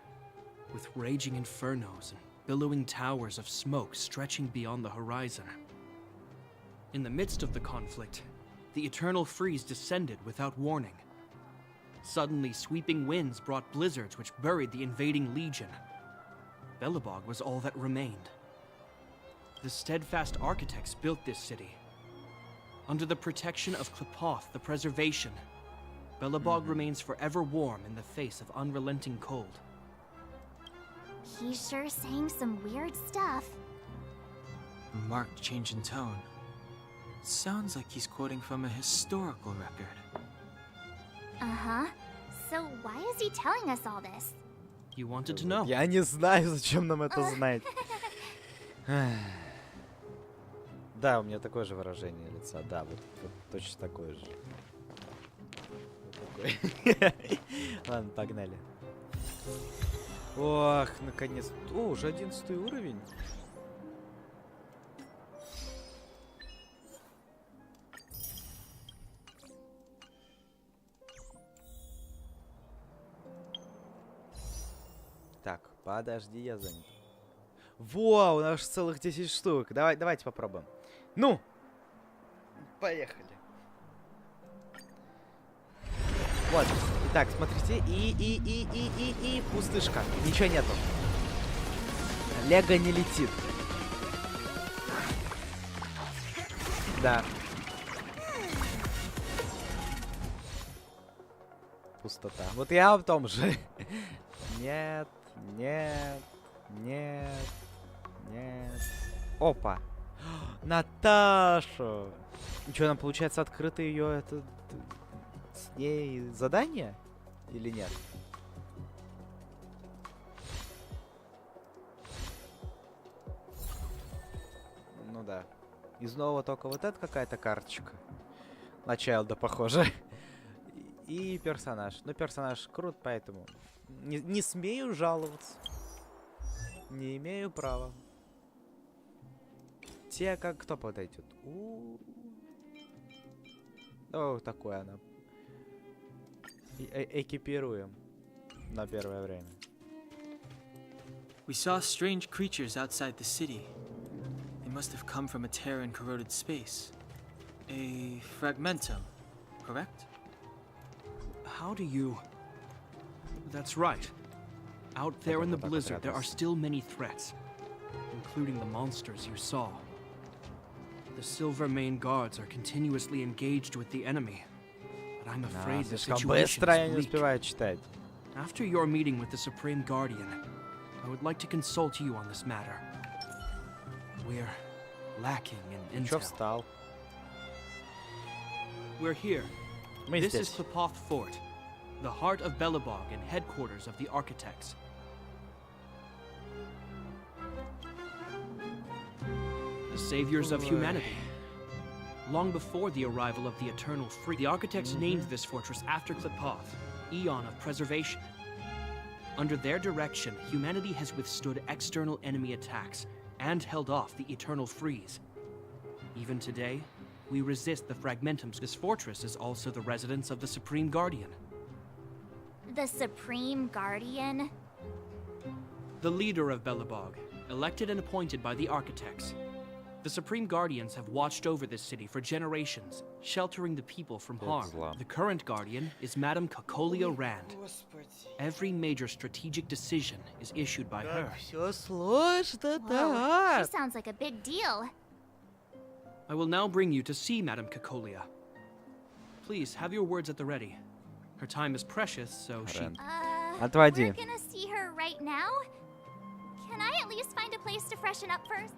with raging infernos and billowing towers of smoke stretching beyond the horizon. In the midst of the conflict, the eternal freeze descended without warning. Suddenly, sweeping winds brought blizzards which buried the invading legion. Belobog was all that remained. The steadfast architects built this city. Under the protection of Klipoth, the preservation, Belobog remains forever warm in the face of unrelenting cold. He's sure saying some weird stuff. A marked change in tone. Sounds like he's quoting from a historical record. Uh-huh. So why is he telling us all this? You wanted to know. Я не знаю, зачем нам это знать. Да, у меня такое же выражение лица. Да, вот точно такое же. Вот такое. Ладно, погнали. Ох, наконец. О, уже 11 уровень. Так, подожди, я занят. Во, у нас целых 10 штук. Давайте попробуем. Ну! Поехали. Вот. Итак, смотрите. И пустышка. Ничего нету. Лего не летит. Да. Пустота. Вот я в том же. Нет, нет, нет, нет. Опа. Наташа! Ничего, нам получается открыто ее это с ней задание? Или нет? Ну да. Из нового только вот эта какая-то карточка. На Чайлда похоже. И персонаж. Ну, персонаж крут, поэтому не смею жаловаться. Не имею права. Те, как кто подойдет? О, такое она. Экипируем на первое время. We saw strange creatures outside the city. They must have come from a tear in corroded space. A fragmentum, correct? How do you... That's right. Out there in the blizzard, there are still many threats, including the monsters you saw. The Silver Mane guards are continuously engaged with the enemy, but I'm afraid the situation is bleak. After your meeting with the Supreme Guardian, I would like to consult you on this matter. We're lacking in intel. We're here. This is Klipoth Fort, the heart of Belobog and headquarters of the architects. The saviors of humanity. Long before the arrival of the Eternal Free, the architects named this fortress after Klipoth, Eon of Preservation. Under their direction, humanity has withstood external enemy attacks and held off the Eternal Freeze. Even today, we resist the Fragmentums. This fortress is also the residence of the Supreme Guardian. The Supreme Guardian? The leader of Belobog, elected and appointed by the architects. The Supreme Guardians have watched over this city for generations, sheltering the people from harm. The current Guardian is Madame Kakolia Rand. Every major strategic decision is issued by her. Whoa, she sounds like a big deal. I will now bring you to see Madame Kakolia. Please, have your words at the ready. Her time is precious, so she... We're gonna see her right now? Can I at least find a place to freshen up first?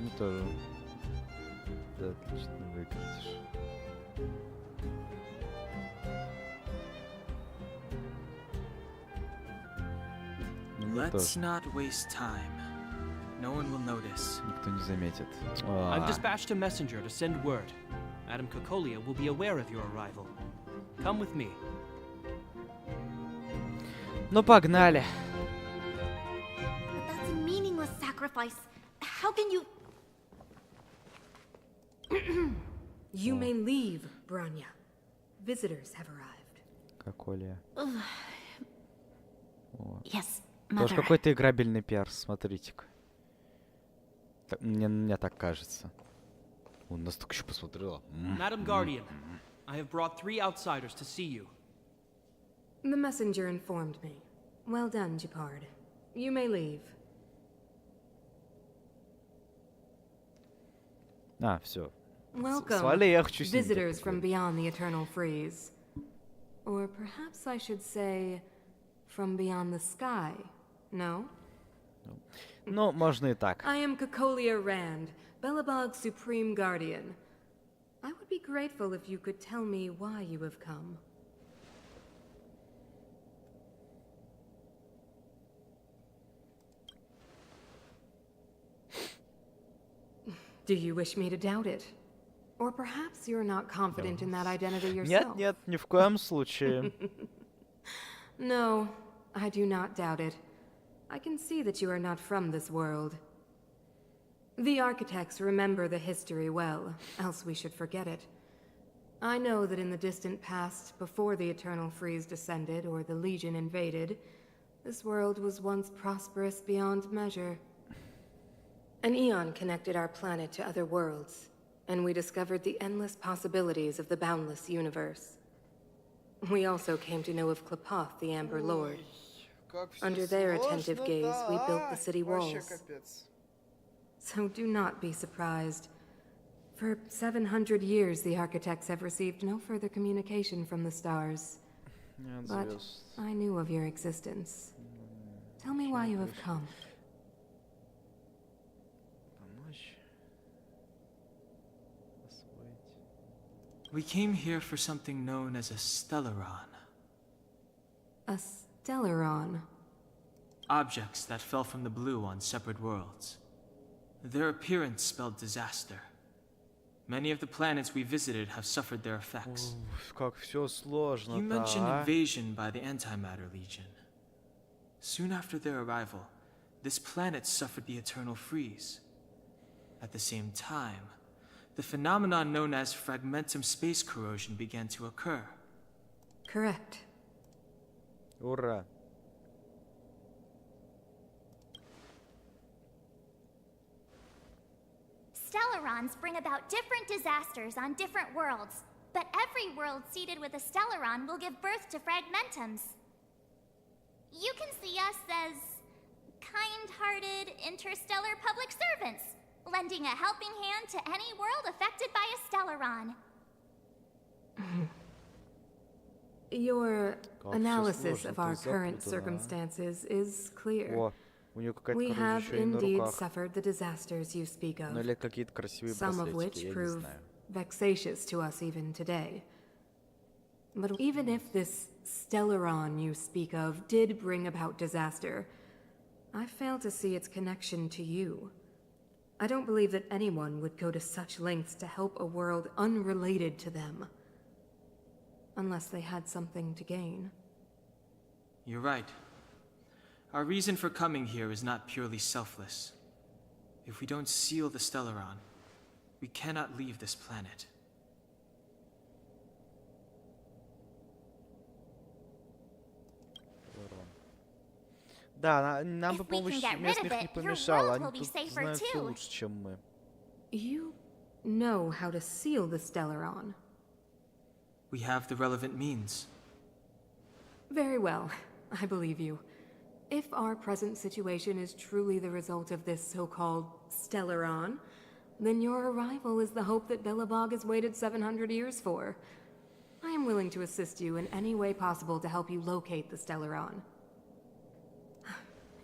Ну тоже. Ты отлично выглядишь. Let's not waste time. No one will notice. Никто не заметит. I've dispatched a messenger to send word. Madame Kakolia will be aware of your arrival. Come with me. Ну погнали. But that's a meaningless sacrifice. How can you... You may leave, Branya. Visitors have arrived. Какоlia. Yes, Тоже mother. какой-то играбельный перс, смотрите-ка. Мне так кажется. Он нас только еще посмотрела. Madam Guardian, I have brought 3 outsiders to see you. The messenger informed me. Well done, Gepard. You may leave. А, все. Welcome, Свали я хочу с ним visitors так from поговорить. beyond the eternal freeze. Or perhaps I should say, from beyond the sky, no? Ну, можно и так. I am Cocolia Rand, Belobog's supreme guardian. I would be grateful if you could tell me why you have come. Do you wish me to doubt it? Or perhaps you're not confident in that identity yourself? Нет, ни в коем случае. No, I do not doubt it. I can see that you are not from this world. The architects remember the history well, else we should forget it. I know that in the distant past, before the Eternal Freeze descended or the Legion invaded, this world was once prosperous beyond measure. An eon connected our planet to other worlds, and we discovered the endless possibilities of the boundless universe. We also came to know of Klapoth, the Amber Lord. Under their attentive gaze, we built the city walls. So do not be surprised. For 700 years, the architects have received no further communication from the stars. But I knew of your existence. Tell me why you have come. We came here for something known as a Stellaron. A Stellaron? Objects that fell from the blue on separate worlds. Their appearance spelled disaster. Many of the planets we visited have suffered their effects. Как все сложно. You mentioned invasion by the Antimatter Legion. Soon after their arrival, this planet suffered the Eternal Freeze. At the same time, the phenomenon known as fragmentum space corrosion began to occur. Correct. Ура. Stellarons bring about different disasters on different worlds, but every world seeded with a Stellaron will give birth to fragmentums. You can see us as kind-hearted interstellar public servants, lending a helping hand to any world affected by a Stellaron. Your analysis of our current circumstances is clear. О, у нее какая-то We короче have еще и на indeed руках. suffered the disasters you speak of, Ну или какие-то красивые some of браслетики, which я не prove знаю. vexatious to us even today. But even if this Stellaron you speak of did bring about disaster, I fail to see its connection to you. I don't believe that anyone would go to such lengths to help a world unrelated to them. Unless they had something to gain. You're right. Our reason for coming here is not purely selfless. If we don't seal the Stellaron, we cannot leave this planet. Да, нам бы If we помощь can get rid местных of не it, your помешала. world will Они be тут safer знают все too. лучше, чем мы. You know how to seal the Stellaron. We have the relevant means. Very well, I believe you. If our present situation is truly the result of this so-called Stellaron, then your arrival is the hope that Belobog has waited 700 years for. I am willing to assist you in any way possible to help you locate the Stellaron.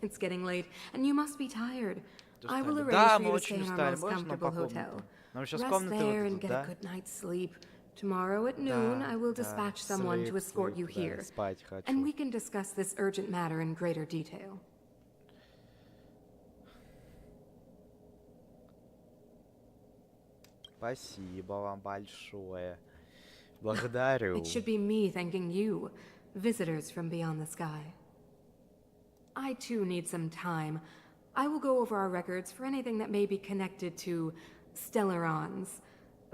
It's getting late, and you must be tired. I will arrange Да, for мы you to очень stay in our устали. most Можно нам по comfortable hotel. комнатам? Нам сейчас Rest комнаты there выдадут, and get да? a good night's sleep. Tomorrow at noon, I will dispatch someone to escort you here, спать хочу. and we can discuss this urgent matter in greater detail. Спасибо вам большое. Благодарю. It should be me thanking you, visitors from beyond the sky. I too need some time. I will go over our records for anything that may be connected to Stellarons.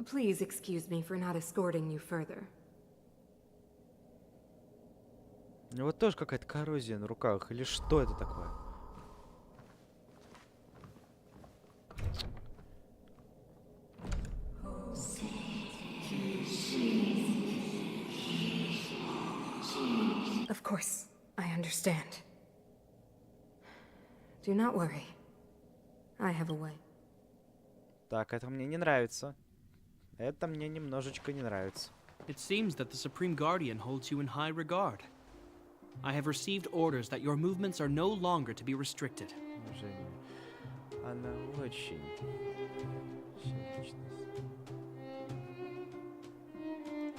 Please excuse me for not escorting you further. У него тоже какая-то коррозия на руках. Или что это такое? Of course, I understand. Do not worry. I have a way. Так, это мне не нравится. Это мне немножечко не нравится. It seems that the Supreme Guardian holds you in high regard. I have received orders that your movements are no longer to be restricted. Женя, она очень...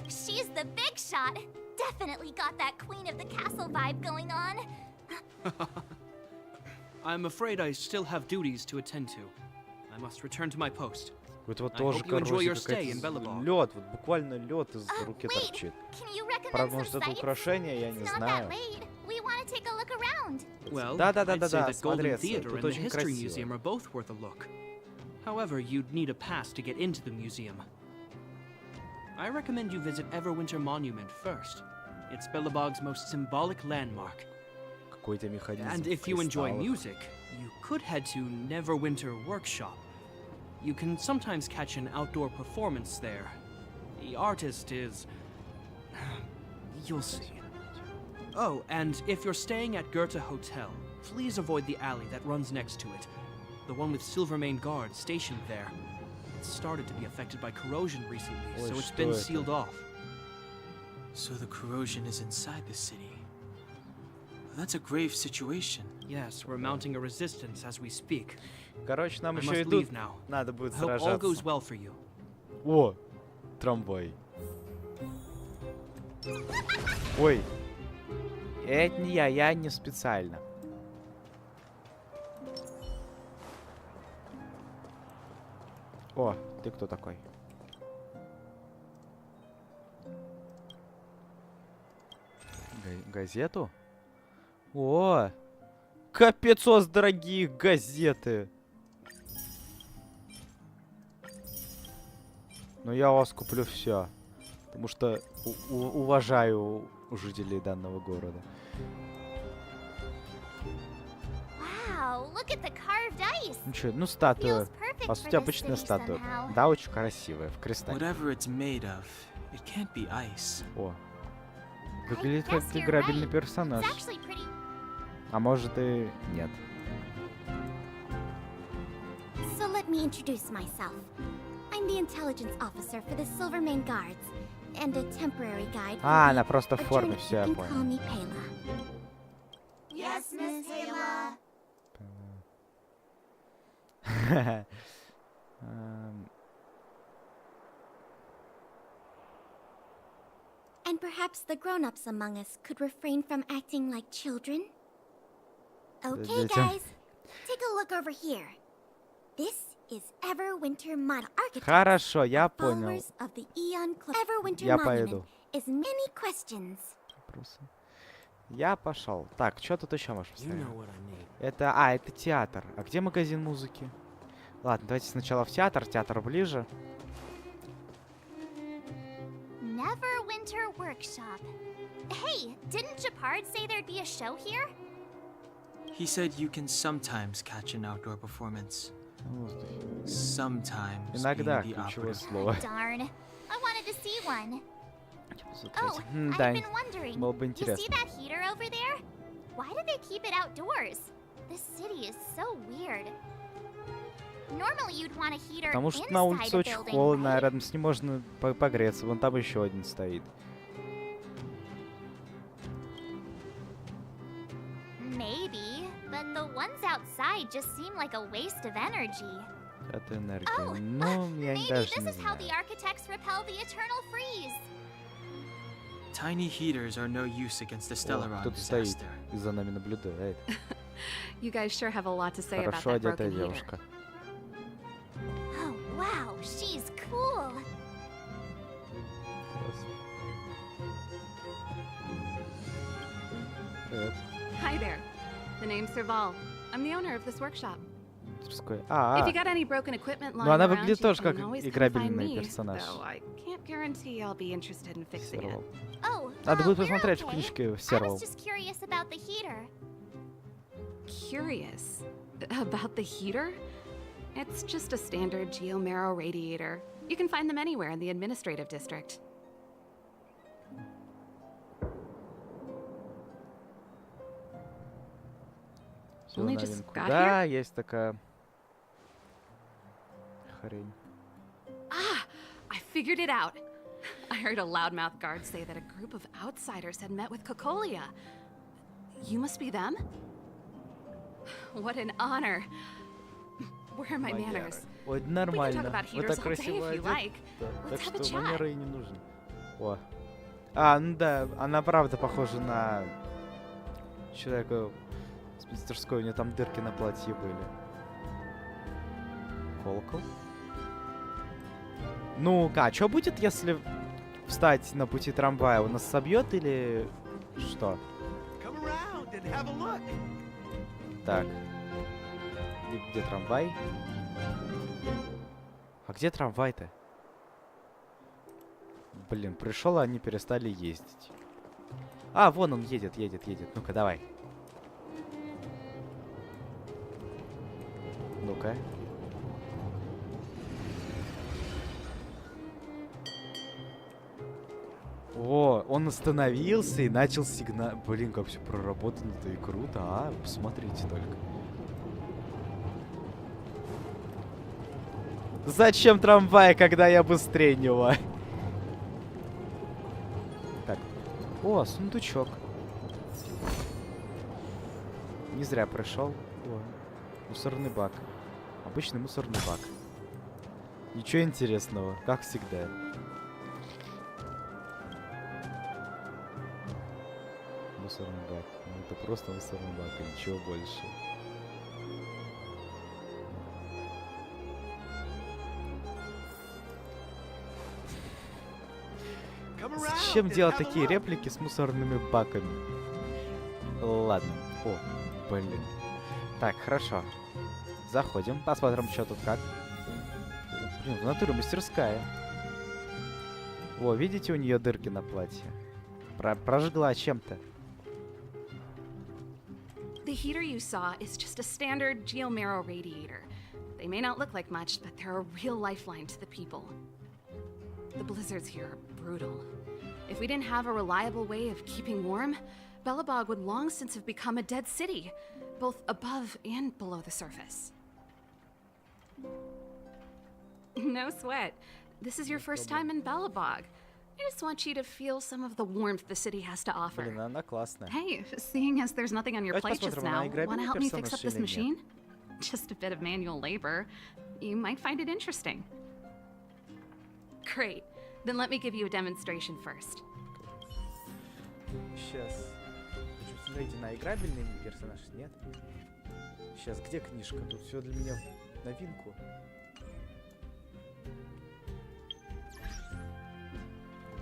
She's the big shot. Definitely got that Queen of the Castle vibe going on. I'm afraid I still have duties to attend to. I must return to my post. Вот I тоже, hope you enjoy короче, your stay in какой-то Bellabog. лед, вот буквально лед из руки торчит. Правда, может, это украшение, я не знаю. We want to take a look around. Well, Да, I'd say that Golden смотреться, Theater тут and the очень History красиво. Museum are both worth a look. However, you'd need a pass to get into the museum. I recommend you visit Everwinter Monument first. It's Bellabog's most symbolic landmark. Какой-то механизм And в if you enjoy кристаллах. music, you could head to Neverwinter Workshop. You can sometimes catch an outdoor performance there. The artist is... you'll see. Oh, and if you're staying at Goethe Hotel, please avoid the alley that runs next to it. The one with Silvermane guards stationed there. It's started to be affected by corrosion recently, Ой, so it's что been это? sealed off. So the corrosion is inside the city. That's a grave situation. Yes, we're mounting a resistance as we speak. Короче, нам I еще must идут. leave now. Надо будет I hope all goes сражаться. well for you. О, трамвай. Ой. Это не я не специально. О, ты кто такой? Газету? О, капецос, дорогие газеты. Но я у вас куплю все, потому что уважаю жителей данного города. Wow, look at the carved ice. Ничего, ну статуя. Feels perfect По for сути, this обычная city статуя. somehow. Да, очень красивая, в кристалле. Whatever it's made of, it can't be ice. О, выглядит как guess you're играбельный right. персонаж. It's actually pretty. А может и нет. So let me introduce myself. I'm the intelligence officer for the Silvermane Guards, and a temporary guide for А, the она просто в форме, adjourned. все, я You can call понял. me Pela. Yes, Miss Pela. And perhaps the grown-ups among us could refrain from acting like children? Okay, Детям. guys, take a look over here. This is Everwinter Monument. Architects Хорошо, я are понял. followers of the Eon Club. Everwinter Я Monument пойду. is many questions. Я пошел. Так, что тут еще можешь You посмотреть? know what I mean. Это театр. А где магазин музыки? Ладно, давайте сначала в театр. Театр ближе. Neverwinter Workshop. Hey, didn't Japard say there'd be a show here? He said you can sometimes catch an outdoor performance. В воздухе. Sometimes Иногда being the ключевое operative. слово. Darn. I wanted to see one. Oh, Да, I've been wondering. было бы You see интересно. that heater over there? Why do they keep it outdoors? This city is so weird. Normally you'd want a heater Потому что на inside улице a очень building, холодно, а right? рядом с ним можно погреться. Вон там еще один стоит. Maybe, but the ones outside just seem like a waste of energy. Это энергия. Oh, Ну, я maybe даже this не is how знаю. the architects repel the eternal freeze. Tiny heaters are no use against the О, Stellaron кто-то стоит disaster. и за нами наблюдает. You guys sure have a lot to say about Хорошо that одетая broken heater. девушка. Oh, wow, she's cool. Hi there. The name's Serval. I'm the owner of this workshop. Мастерской. If you got any broken equipment lying Ну, она around, выглядит you тоже can как always come find играбельный me, персонаж. though I can't guarantee I'll be interested in fixing it. Сервал. Oh, Надо будет we're посмотреть в okay. книжке I Сервал. was just curious about the heater. Curious about the heater? It's just a standard geomarrow radiator. You can find them anywhere in the administrative district. Всё Only на just новинку. got Да, есть такая. хрень. Ah, I figured it out. I heard a loudmouth guard say that a group of outsiders had met with Cocolia. You must be them? What an honor. Where are my manners? Ой, We can talk нормально. about Вы heaters так all day красиво if you одеты. like. Да, так Let's have a что chat. манеры и не нужны. О. А, ну да, она правда похожа на человека с мастерской. У нее там дырки на платье были. Колокол. Ну-ка, а что будет, если встать на пути трамвая? Он нас собьет или что? Так. Где трамвай? А где трамвай-то? Блин, пришел, а они перестали ездить. А, вон он едет. Ну-ка, давай. Ну-ка. О, он остановился и начал сигнал. Блин, как все проработано-то и круто, а? Посмотрите только. Зачем трамвай, когда я быстрее него? Так. О, сундучок. Не зря пришел. О, мусорный бак. Обычный мусорный бак. Ничего интересного, как всегда. Мусорный бак. Ну, это просто мусорный бак, и ничего больше. Зачем делать такие реплики с мусорными баками? Ладно. О, блин. Так, хорошо. Заходим, посмотрим, что тут как. Блин, в натуре мастерская. О, видите, у нее дырки на платье. Прожгла чем-то. The heater you saw is just a standard geomarrow radiator. They may not look like much, but they're a real lifeline to the people. The blizzards here are brutal. If we didn't have a reliable way of keeping warm, Belobog would long since have become a dead city, both above and below the surface. No sweat. This is your first time in Belobog. I just want you to feel some of the warmth the city has to offer. Блин, она классная. Hey, seeing as there's nothing on your plate just now, want to help me fix up this или нет? machine? Just a bit of manual labor. You might find it interesting. Great. Then let me give you a demonstration first. Сейчас. Хочу посмотреть на играбельный персонаж. Нет? Сейчас, где книжка? Тут все для меня в новинку.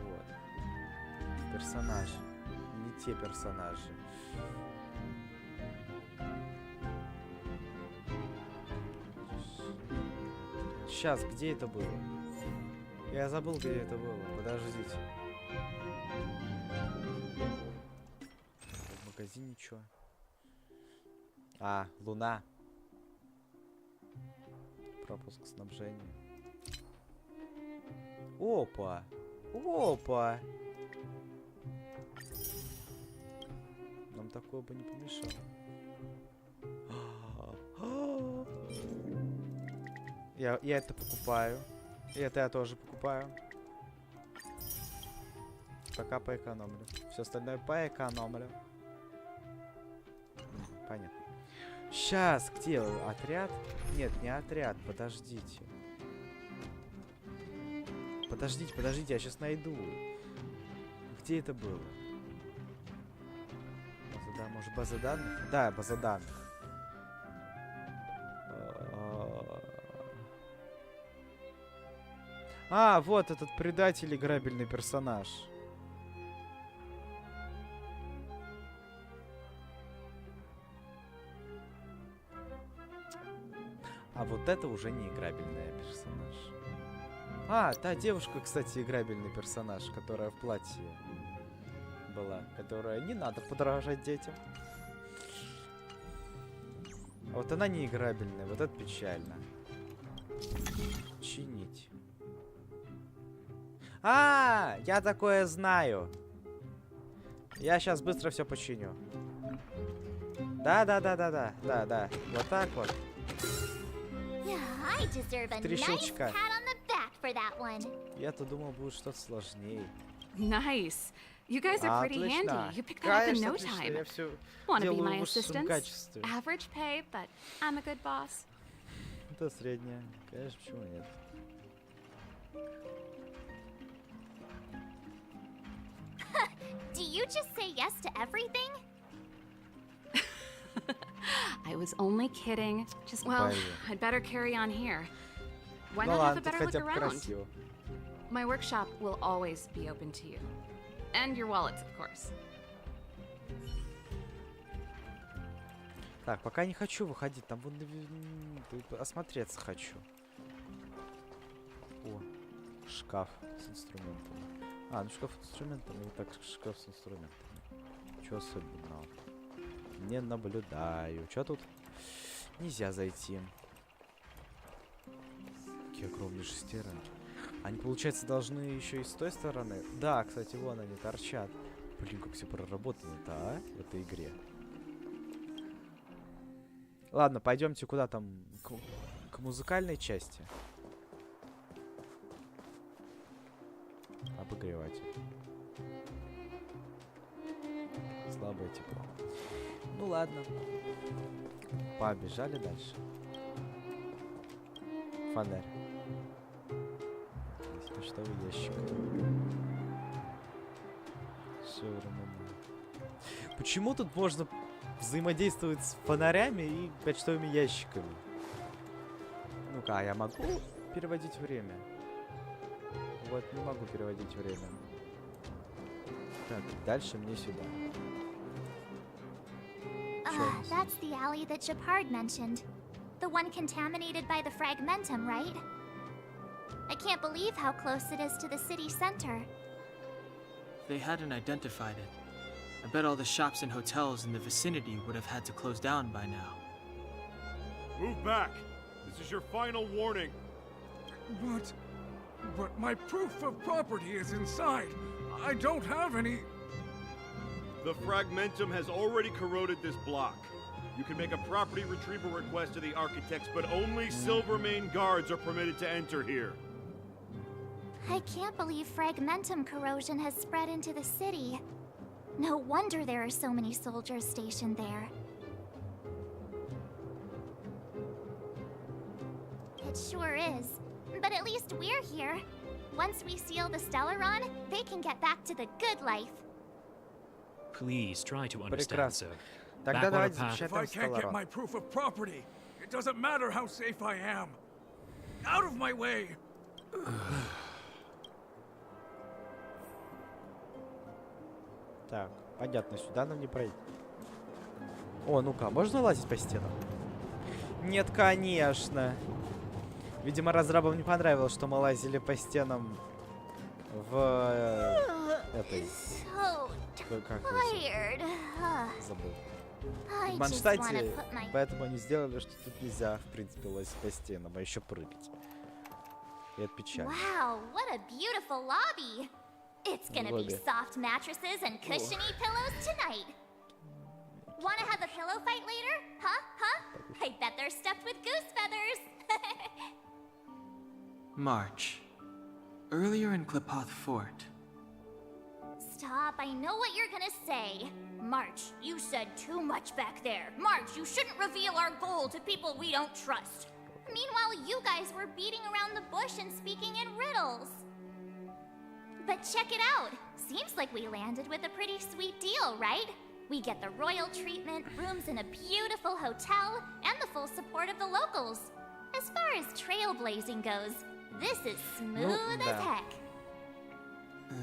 Вот. Персонажи. Не те персонажи. Сейчас, где это было? Я забыл, где это было. Подождите. В магазине ничего. А, Луна. Пропуск снабжения. Опа! Опа! Нам такое бы не помешало. Я это покупаю. И это я тоже покупаю. Пока поэкономлю. Все остальное поэкономлю. Понятно. Сейчас, где отряд? Нет, не отряд, подождите. Подождите, я сейчас найду. Где это было? Может, база данных? Да, база данных. А, вот этот предатель, играбельный персонаж. А вот это уже не играбельный персонаж. А, та девушка, кстати, играбельный персонаж, которая в платье была. Которая не надо подражать детям. А вот она не играбельная, вот это печально. Чинить. А, я такое знаю. Я сейчас быстро все починю. Да. Вот так вот. Yeah, I I deserve a Три nice щелчка. pat on the back for that one. Я-то думал, будет что-то сложнее. Nice. You guys are pretty Отлично. handy. You picked that up in Конечно, no отлично. time. Я все Want to be делаю my в высшем assistant? качестве. Average pay, but I'm a good boss. Это средняя. Конечно, почему нет? Do you just say yes to everything? I was only kidding. Just, well, Блин. I'd better carry on here. Why Ну not have ладно, a тут better look хотя бы around? красиво. My workshop will always be open to you. And your wallets, of course. Так, пока не хочу выходить, там вон осмотреться хочу. О, шкаф с инструментами. А, ну шкаф с инструментами, вот так шкаф с инструментами. Чего особенного? Не наблюдаю. Чё тут? Нельзя зайти. Какие огромные шестеренки. Они, получается, должны еще и с той стороны. Да, кстати, вон они торчат. Блин, как все проработано-то, а? В этой игре. Ладно, пойдемте куда там? К музыкальной части. Обогреватель. Слабое тепло. Ну ладно. Побежали дальше. Фонарь. Здесь почтовый ящик. Почему тут можно взаимодействовать с фонарями и почтовыми ящиками? Ну-ка, а я могу переводить время? Вот, не могу переводить время. Так, дальше мне сюда. That's the alley that Shepard mentioned. The one contaminated by the fragmentum, right? I can't believe how close it is to the city center. They hadn't identified it. I bet all the shops and hotels in the vicinity would have had to close down by now. Move back! This is your final warning. But my proof of property is inside. I don't have any... The fragmentum has already corroded this block. You can make a property retrieval request to the architects, but only Silvermane guards are permitted to enter here. I can't believe fragmentum corrosion has spread into the city. No wonder there are so many soldiers stationed there. It sure is. But at least we're here. Once we seal the Stellaron, they can get back to the good life. Please try to understand, sir. Тогда давайте защищать If I can't get my proof of property, it doesn't matter how safe I am. Out of my way! Так, понятно, сюда нам не пройти. О, ну-ка, можно лазить по стенам? Нет, конечно. Видимо, разрабам не понравилось, что мы лазили по стенам в этой... Как забыл. В Манштате, поэтому они сделали, что тут нельзя, в принципе, лазить по стенам, а еще прыгать. И это печально. Wow, what a beautiful lobby! It's gonna be soft mattresses and cushiony pillows tonight. Wanna have a pillow fight later? Huh? I bet they're stuffed with goose feathers. March. Earlier in Klipoth Fort. Stop, I know what you're gonna say. March, you said too much back there. March, you shouldn't reveal our goal to people we don't trust. Meanwhile, you guys were beating around the bush and speaking in riddles. But check it out. Seems like we landed with a pretty sweet deal, right? We get the royal treatment, rooms in a beautiful hotel, and the full support of the locals. As far as trailblazing goes, this is smooth as heck.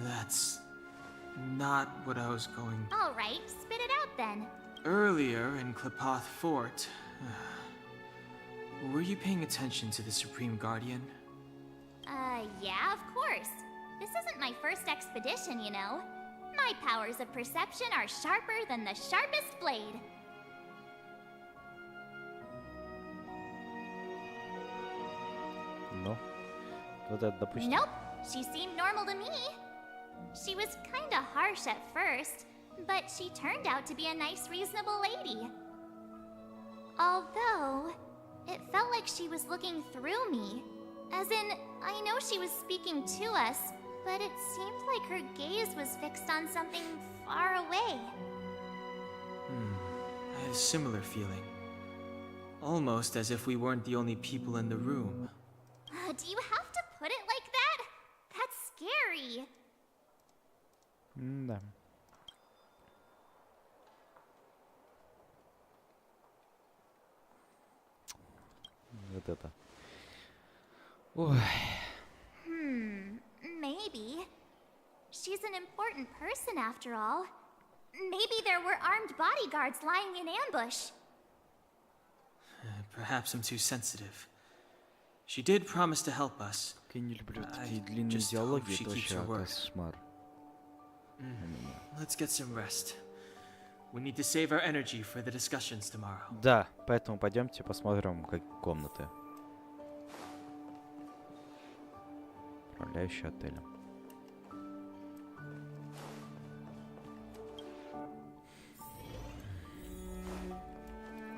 That's not what I was going... All right, spit it out then. Earlier in Klipoth Fort, were you paying attention to the Supreme Guardian? Yeah, of course. This isn't my first expedition, you know. My powers of perception are sharper than the sharpest blade. Ну, вот это допустим. Nope, she seemed normal to me. She was kinda harsh at first, but she turned out to be a nice, reasonable lady. Although, It felt like she was looking through me. As in, I know she was speaking to us, but it seemed like her gaze was fixed on something far away. I had a similar feeling. Almost as if we weren't the only people in the room. Do you have to put it like that? That's scary. Да. Вот это. Ой. Maybe. She's an important person after all. Maybe there were armed bodyguards lying in ambush. Perhaps I'm too sensitive. She did promise to help us. Я не люблю такие длинные диалоги, это вообще кошмар. Let's get some rest. We need to save our energy for the discussions tomorrow. Да, поэтому пойдемте посмотрим как комнаты. Управляющий отелем.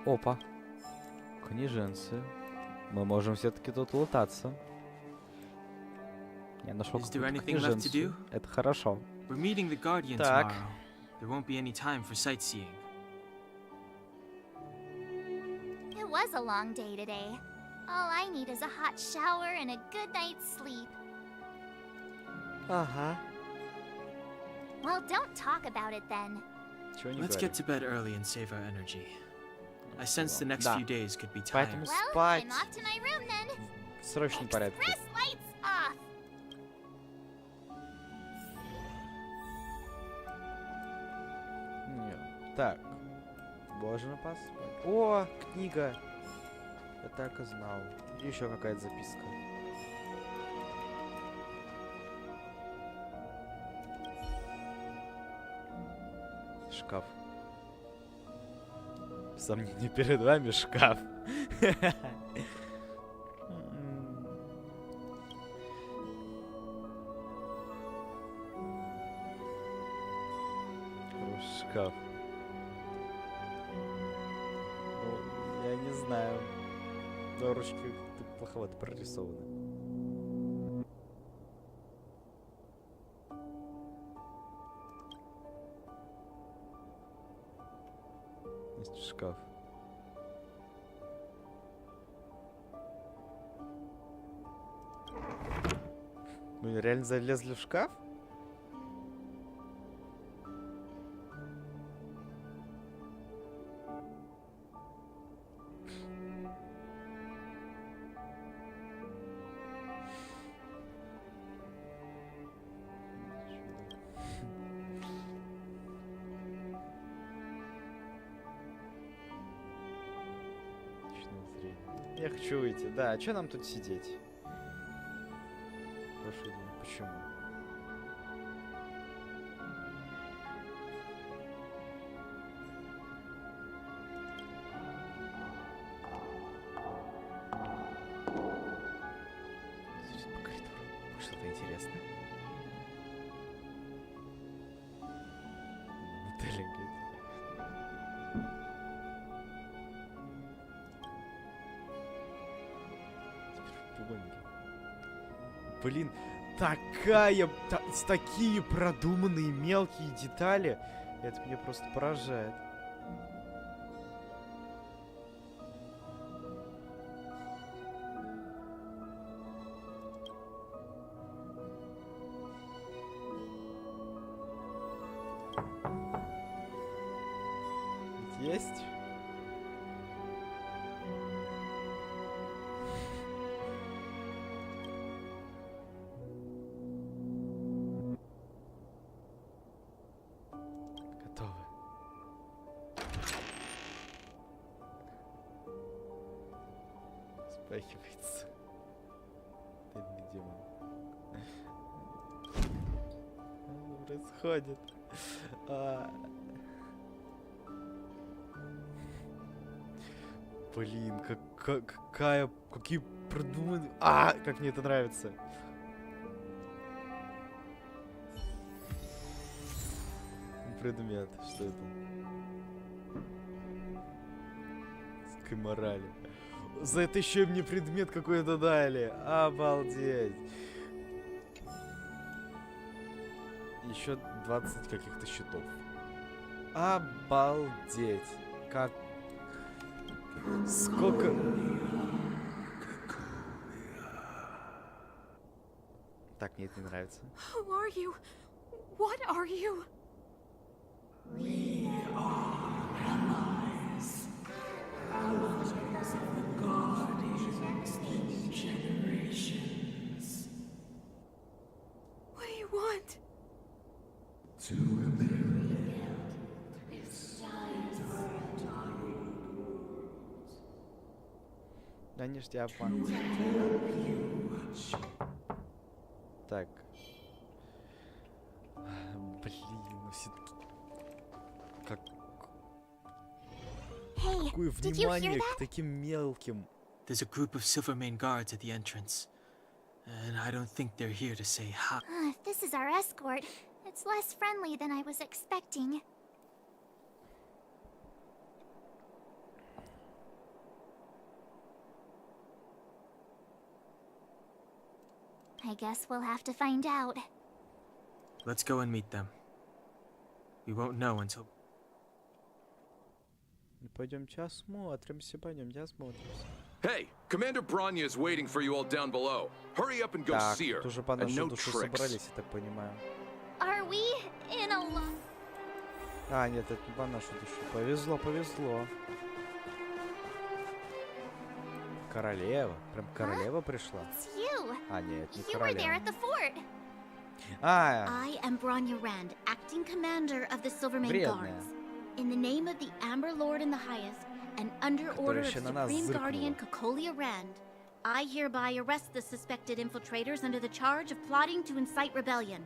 Опа. Книженцы. Мы можем все-таки тут лутаться. Я нашел какую-то книженцу. Это хорошо. We're meeting the Guardian tomorrow. There won't be any time for sightseeing. It was a long day today. All I need is a hot shower and a good night's sleep. Ага. Well, don't talk about it then. Let's get to bed early and save our energy. I sense the next few days could be tiring. Поэтому Well, спать. I'm off to my room then. В срочном порядке. Press lights off. Нет. Так. Можно поспать. О, книга. Я так и знал. И еще какая-то записка. Шкаф. Сомнение перед вами шкаф. Хороший шкаф. Ну, я не знаю. Но ручки как-то плоховато прорисованы. Есть шкаф. Мы реально залезли в шкаф? Я хочу выйти. Да, а что нам тут сидеть? Прошу, почему? По коридору. Что-то интересное. Отель Блин, такие продуманные мелкие детали. Это меня просто поражает. Есть? Спахивается. Бедный демон. Что происходит? Блин, какие продуманные... Как мне это нравится. Предмет, что это? С какой моралью? За это еще мне предмет какой-то дали. Обалдеть. Еще 20 каких-то счетов. Обалдеть. Как... Сколько... Так, мне это не нравится. Who are you? What are you? We are allies. Allies of the Guardians through generations. What do you want? To rebel. It's time for dying. Да ништяпа. Так. Блин, ну все-таки... Как... Какое внимание к таким мелким. There's a group of Silvermane guards at the entrance. And I don't think they're here to say hi. If this is our escort, it's less friendly than I was expecting. I guess we'll have to find out. Let's go and meet them. We won't know until... Пойдемте осмотримся, пойдемте осмотримся. Hey, Commander Bronya is waiting for you all down below. Hurry up and go Так, see her. тут уже по And нашу no душу tricks. собрались, я так понимаю. Are we in a lo... А, нет, это не по нашу душу. Повезло, повезло. Королева? Прям королева пришла? It's you. А, нет, не You were there королева. at the fort. I am Bronya Rand, acting commander of the Silvermane Вредная. Guards. In the name of the Amber Lord in the Highest, and under order of еще на нас Supreme зыркнула. Guardian Cocolia Rand, I hereby arrest the suspected infiltrators under the charge of plotting to incite rebellion.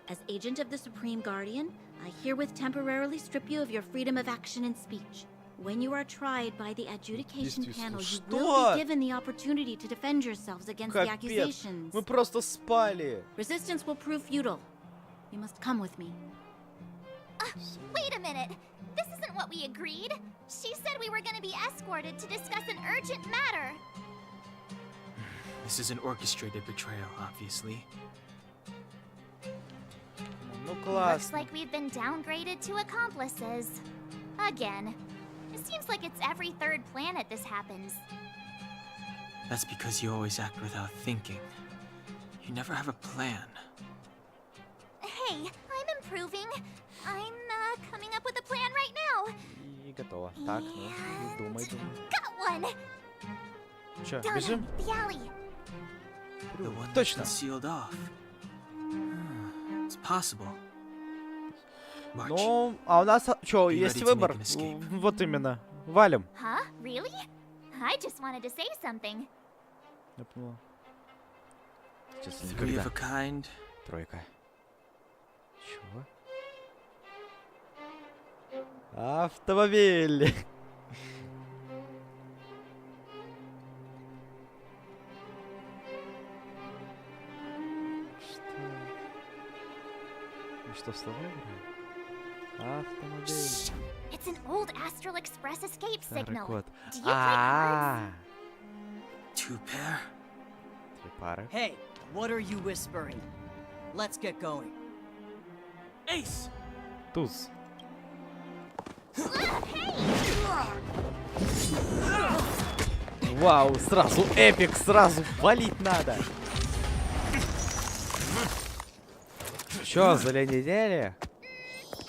As agent of the Supreme Guardian, I herewith temporarily strip you of your freedom of action and speech. When you are tried by the adjudication panel, you will be given the opportunity to defend yourselves against the Капец, accusations. мы просто спали. Resistance will prove futile. You must come with me. Wait a minute. This isn't what we agreed. She said we were going to be escorted to discuss an urgent matter. This is an orchestrated betrayal, obviously. Ну Looks классно. like we've been downgraded to accomplices. Again. It seems like it's every third planet this happens. That's because you always act without thinking. You never have a plan. Hey, I'm improving. I'm coming up with a plan right now. И готово. Так, ну, думай, думай. Got one. Чё, Down бежим? the alley. The one Точно. that's sealed off. It's possible. March. Ну, а у нас чё, Be есть ready to выбор? make an escape. Вот именно. Валим. Huh? Really? I just wanted to say something. Я поняла. Сейчас Three никогда. of a kind. Тройка. Чего? Автомобиль. Что? Мы что, слова играем? Автомобиль. It's an old Astral Express escape Старый signal. код. Do you play cards? Two pair. Три пары. Hey, what are you whispering? Let's get going. Ace! Туз. Вау, сразу эпик, сразу валить надо. Чё, заледенели?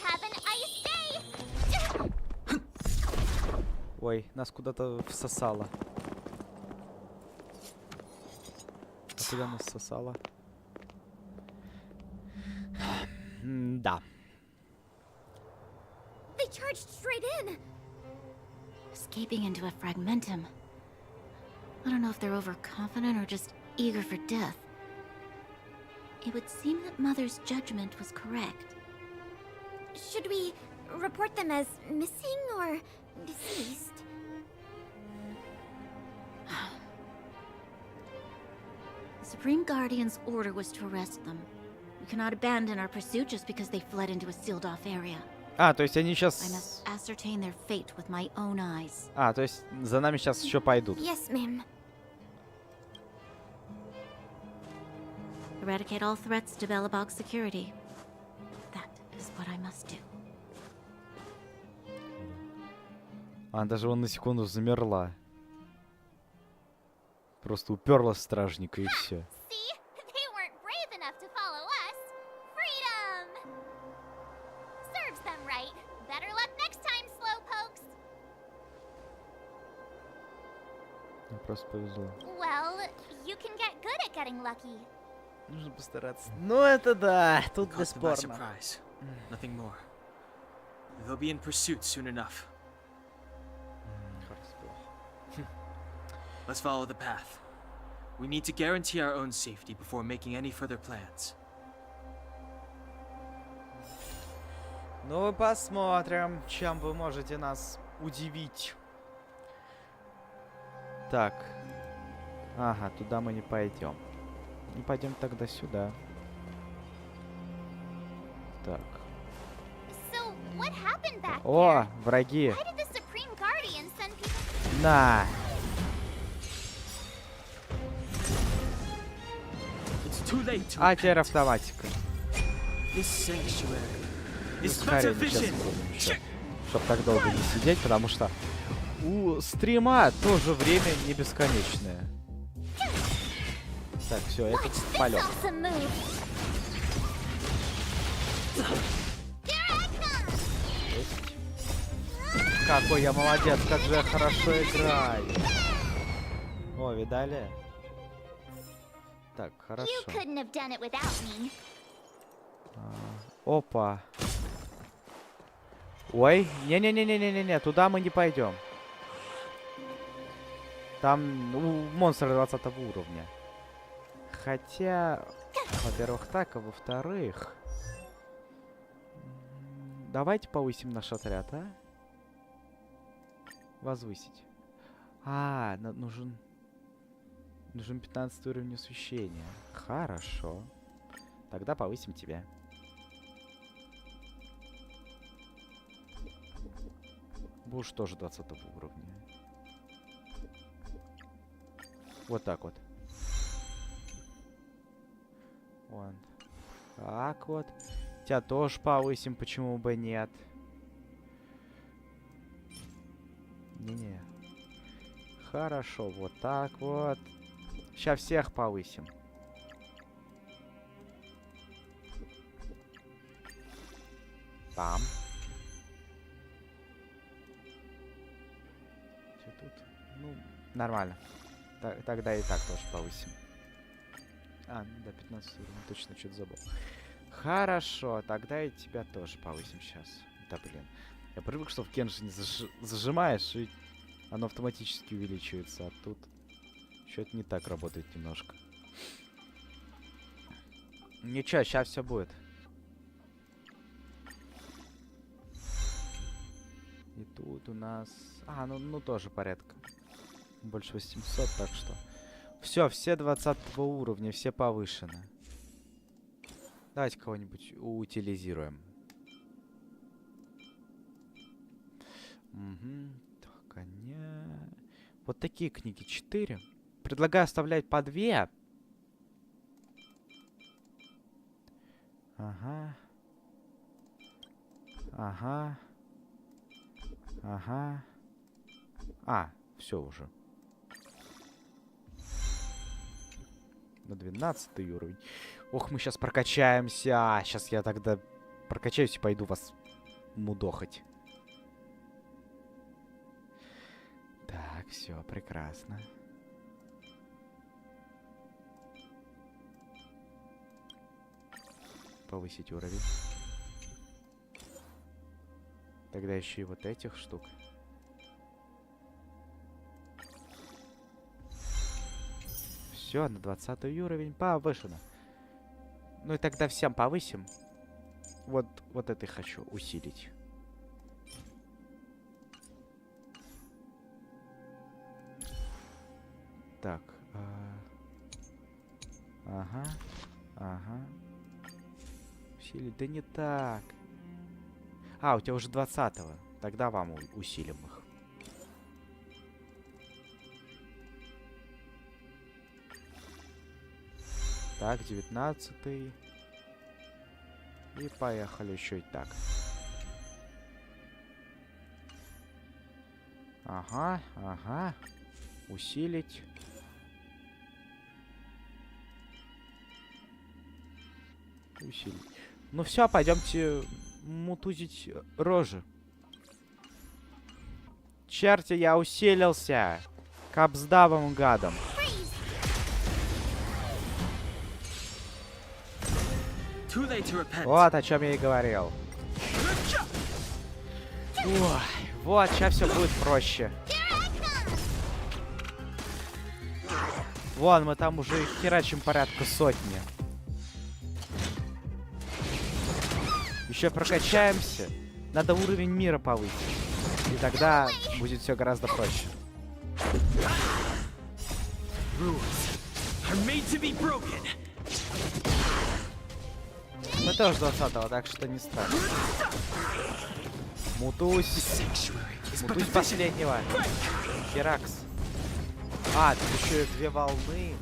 Have an ice day. Ой, нас куда-то всосало. А куда нас всосало? Да. They charged straight in! Escaping into a fragmentum. I don't know if they're overconfident or just eager for death. It would seem that Mother's judgment was correct. Should we report them as missing or deceased? The Supreme Guardian's order was to arrest them. We cannot abandon our pursuit just because they fled into a sealed-off area. А, то есть они I сейчас... must ascertain their fate with my own eyes. А, то есть за нами сейчас еще пойдут. Yes, ma'am. Eradicate all threats to Belobog security. That is what I must do. А, даже вон на секунду замерла. Просто уперлась в стражника и все. See? They weren't brave enough to follow us. Freedom! Serves them right. Better luck next time, slowpokes. Просто повезло. Well, you can get good at getting lucky. Нужно постараться. Ну это да, тут Caught them by бесспорно. surprise. Nothing more. They'll be in pursuit soon enough. Let's follow the path. We need to guarantee our own safety before making any further plans. Ну, посмотрим, чем вы можете нас удивить. Так. Ага, туда мы не пойдем. Не пойдем тогда сюда. Так. So, what happened back О, there? враги. Why did the Supreme Guardian send people? На. It's too late to А теперь автоматика. This sanctuary is Скорее better сейчас vision. чтобы так долго не сидеть, потому что у стрима тоже время не бесконечное. Так, все, это полет. Awesome move. Какой я молодец, как же я хорошо играю. О, видали? Так, хорошо. You couldn't have done it without me. Опа. Ой, не-не-не-не-не-не, туда мы не пойдем. Там монстры 20 уровня. Хотя, во-первых, так, а во-вторых... Давайте повысим наш отряд, а? Возвысить. А, нужен 15 уровень освещения. Хорошо. Тогда повысим тебя. Будешь тоже 20 уровня. Вот так вот. Вон. Так вот. Тебя тоже повысим, почему бы нет. Не-не. Хорошо, вот так вот. Сейчас всех повысим. Там. Что тут? Ну, нормально. Тогда и так тоже повысим. А, ну да, 15 уровень, точно что-то забыл. Хорошо, тогда и тебя тоже повысим сейчас. Да блин. Я привык, что в Кеншине зажимаешь, и оно автоматически увеличивается, а тут что-то не так работает немножко. Ничего, сейчас все будет. И тут у нас... А, ну тоже порядка. Больше 800, так что... все 20 уровня, все повышены. Давайте кого-нибудь утилизируем. Угу. Так, вот такие книги 4. Предлагаю оставлять по 2. Ага. Ага. Ага. А, все уже. На 12 уровень. Ох, мы сейчас прокачаемся. Сейчас я тогда прокачаюсь и пойду вас мудохать. Так, все, прекрасно. Повысить уровень. Тогда еще и вот этих штук. Все, на 20 уровень повышено. Ну и тогда всем повысим. Вот это я хочу усилить. Так. Ага. Ага. Усилить. Да не так. А, у тебя уже 20-го. Тогда вам усилим их. Так, 19-й. И поехали еще и так. Ага, ага. Усилить. Усилить. Ну все, пойдемте мутузить рожи. Черти, я усилился. Капсдавым гадом. Вот о чем я и говорил. Ой, вот, сейчас все будет проще. Вон, мы там уже херачим порядка сотни. Еще прокачаемся. Надо уровень мира повысить. И тогда будет все гораздо проще. Мы тоже 20-го, так что не страшно. Мутусь. Мутусь последнего. Херакс. А, тут еще и 2 волны.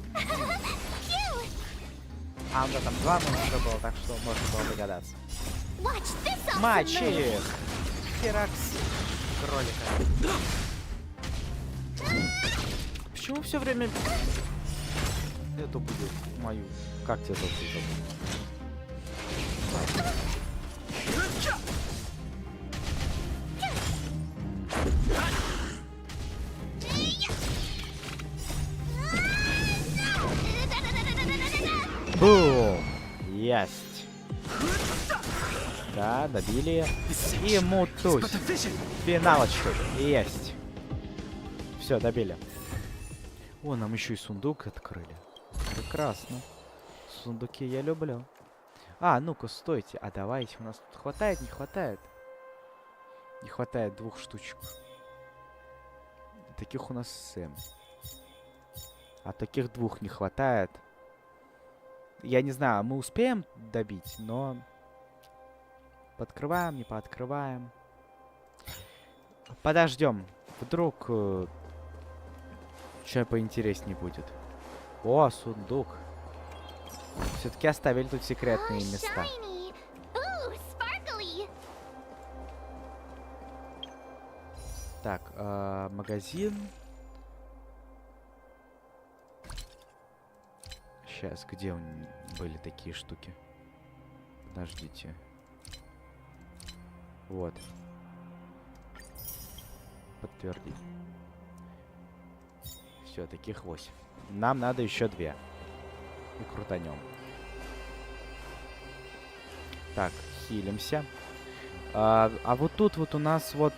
А, да, там 2 монстра было, так что можно было догадаться. Мочи их! Херакс. Кролика. Почему все время эту будет мою? Как тебя зовут? Бум! Есть. Да, добили. И мутусь. Финалочку. Есть. Все, добили. О, нам еще и сундук открыли. Прекрасно. Сундуки я люблю. А, ну-ка, стойте. А давайте, у нас тут хватает, не хватает? Не хватает 2 штучек. Таких у нас 7. А таких 2 не хватает. Я не знаю, мы успеем добить, но... Подкрываем, не пооткрываем. Подождем. Вдруг... что поинтереснее будет. О, сундук. Все-таки оставили тут секретные места. Так, магазин. Сейчас, где были такие штуки? Подождите. Вот. Подтвердить. Все, таких 8. Нам надо еще 2. И крутанем. Так, хилимся. А вот тут вот у нас вот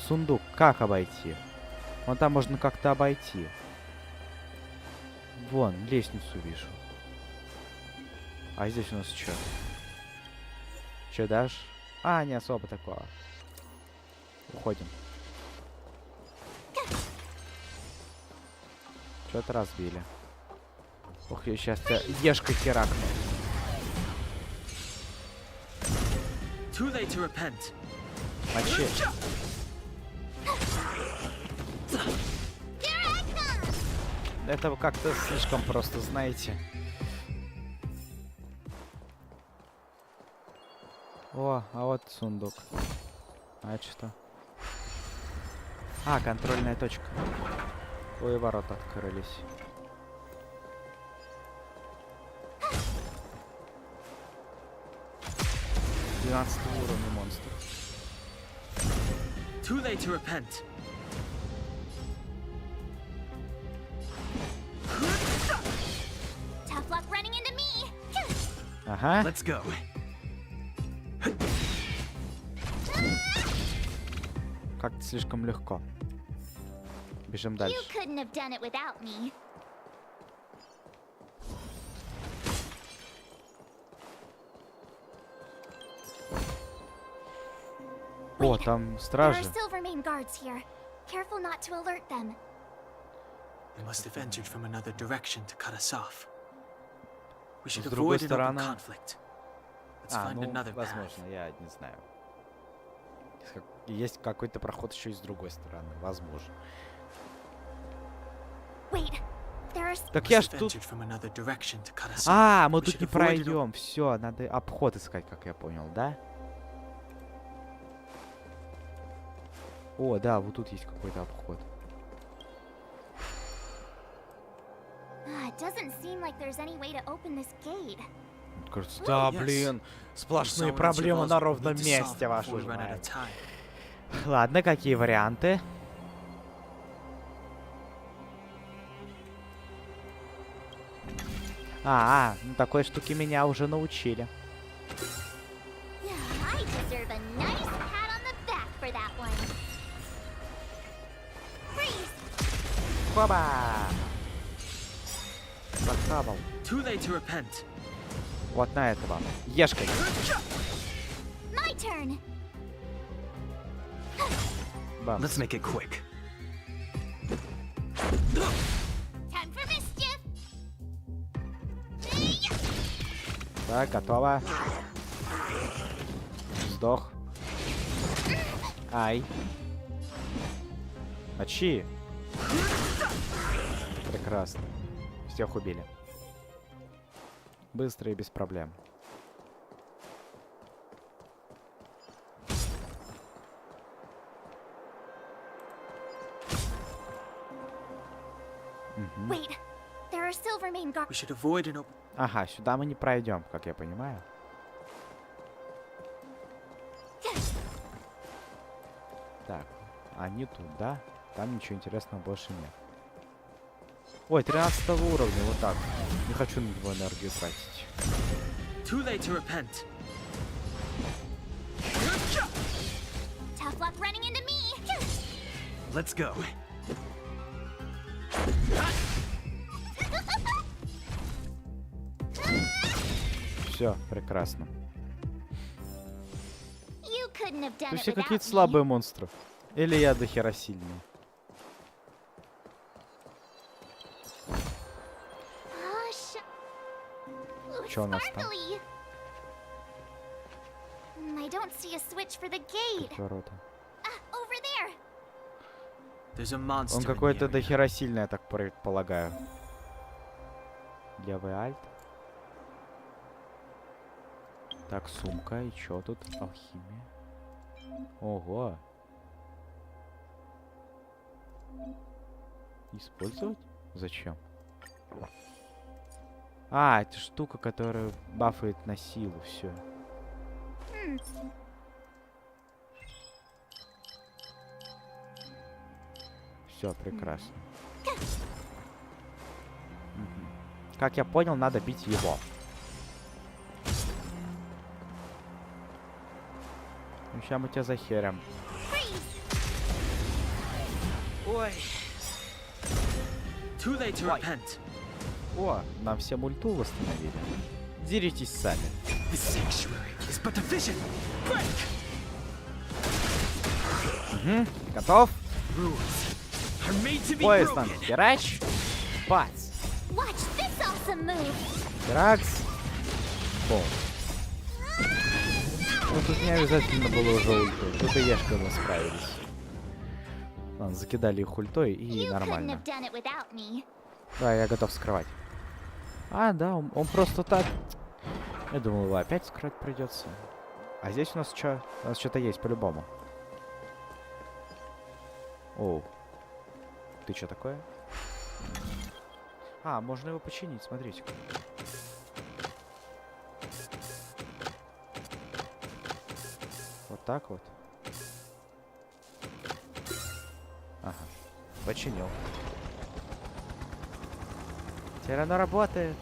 сундук. Как обойти? Вон там можно как-то обойти. Вон, лестницу вижу. А здесь у нас что? Че дашь? А, не особо такого. Уходим. Что-то разбили. Ох, я сейчас тебя ешкой херакну. Мочи. Это как-то слишком просто, знаете. О, а вот сундук. А это что? А, контрольная точка. Ой, ворота открылись. Уровня монстр. Too late to repent. Tough luck running into me. Ага. Let's go. Как-то слишком легко. Бежим дальше. You couldn't have done it without me. О, там стражи. There are Silvermane guards here. Careful not to alert them. They must have entered from another direction to cut us off. We should С другой avoid an open стороны... conflict. Let's find ну, another path. возможно, я не знаю. Есть какой-то проход еще и с другой стороны, возможно. Так я ж тут... А, мы тут не пройдем. Все, надо обход искать, как я понял, да? О, да, вот тут есть какой-то обход. Кажется, да, блин, сплошные проблемы на ровном месте, вашу ж мать. Ладно, какие варианты? Ну такой штуки меня уже научили. Хоба! Захавал. Вот на этого. Ешкой. Бам. Let's make it quick. Так, готово. Сдох. Ай. Мочи. Прекрасно. Всех убили. Быстро и без проблем. Ага, сюда мы не пройдем, как я понимаю. Так, они тут, да? Там ничего интересного больше нет. Ой, 13 уровня, вот так. Не хочу на него энергию тратить. Let's go. Все, прекрасно. Тут все какие-то слабые монстры. Или я дохера сильный. Что у нас там? Ворота. Он какой-то дохера сильный, я так предполагаю. Левый альт. Так, сумка. И чё тут? Алхимия. Ого. Использовать? Зачем? А, это штука, которая бафает на силу. Все. Все, прекрасно. Как я понял, надо бить его. Ну, сейчас мы тебя захерим. Ой. О, нам всем ульту восстановили. Деритесь сами. Угу, готов? Поезд нам херач. Бац. Херакс. Бом. Ну тут не обязательно было уже ульту. Тут и Ешка мы справились. Ладно, закидали их ультой и нормально. Да, я готов скрывать. А, да, он просто так. Я думал, его опять скрывать придется. А здесь у нас что? У нас что-то есть по-любому. Оу. Ты что такое? А, можно его починить, смотрите-ка. Вот так вот. Ага. Починил. Теперь оно работает.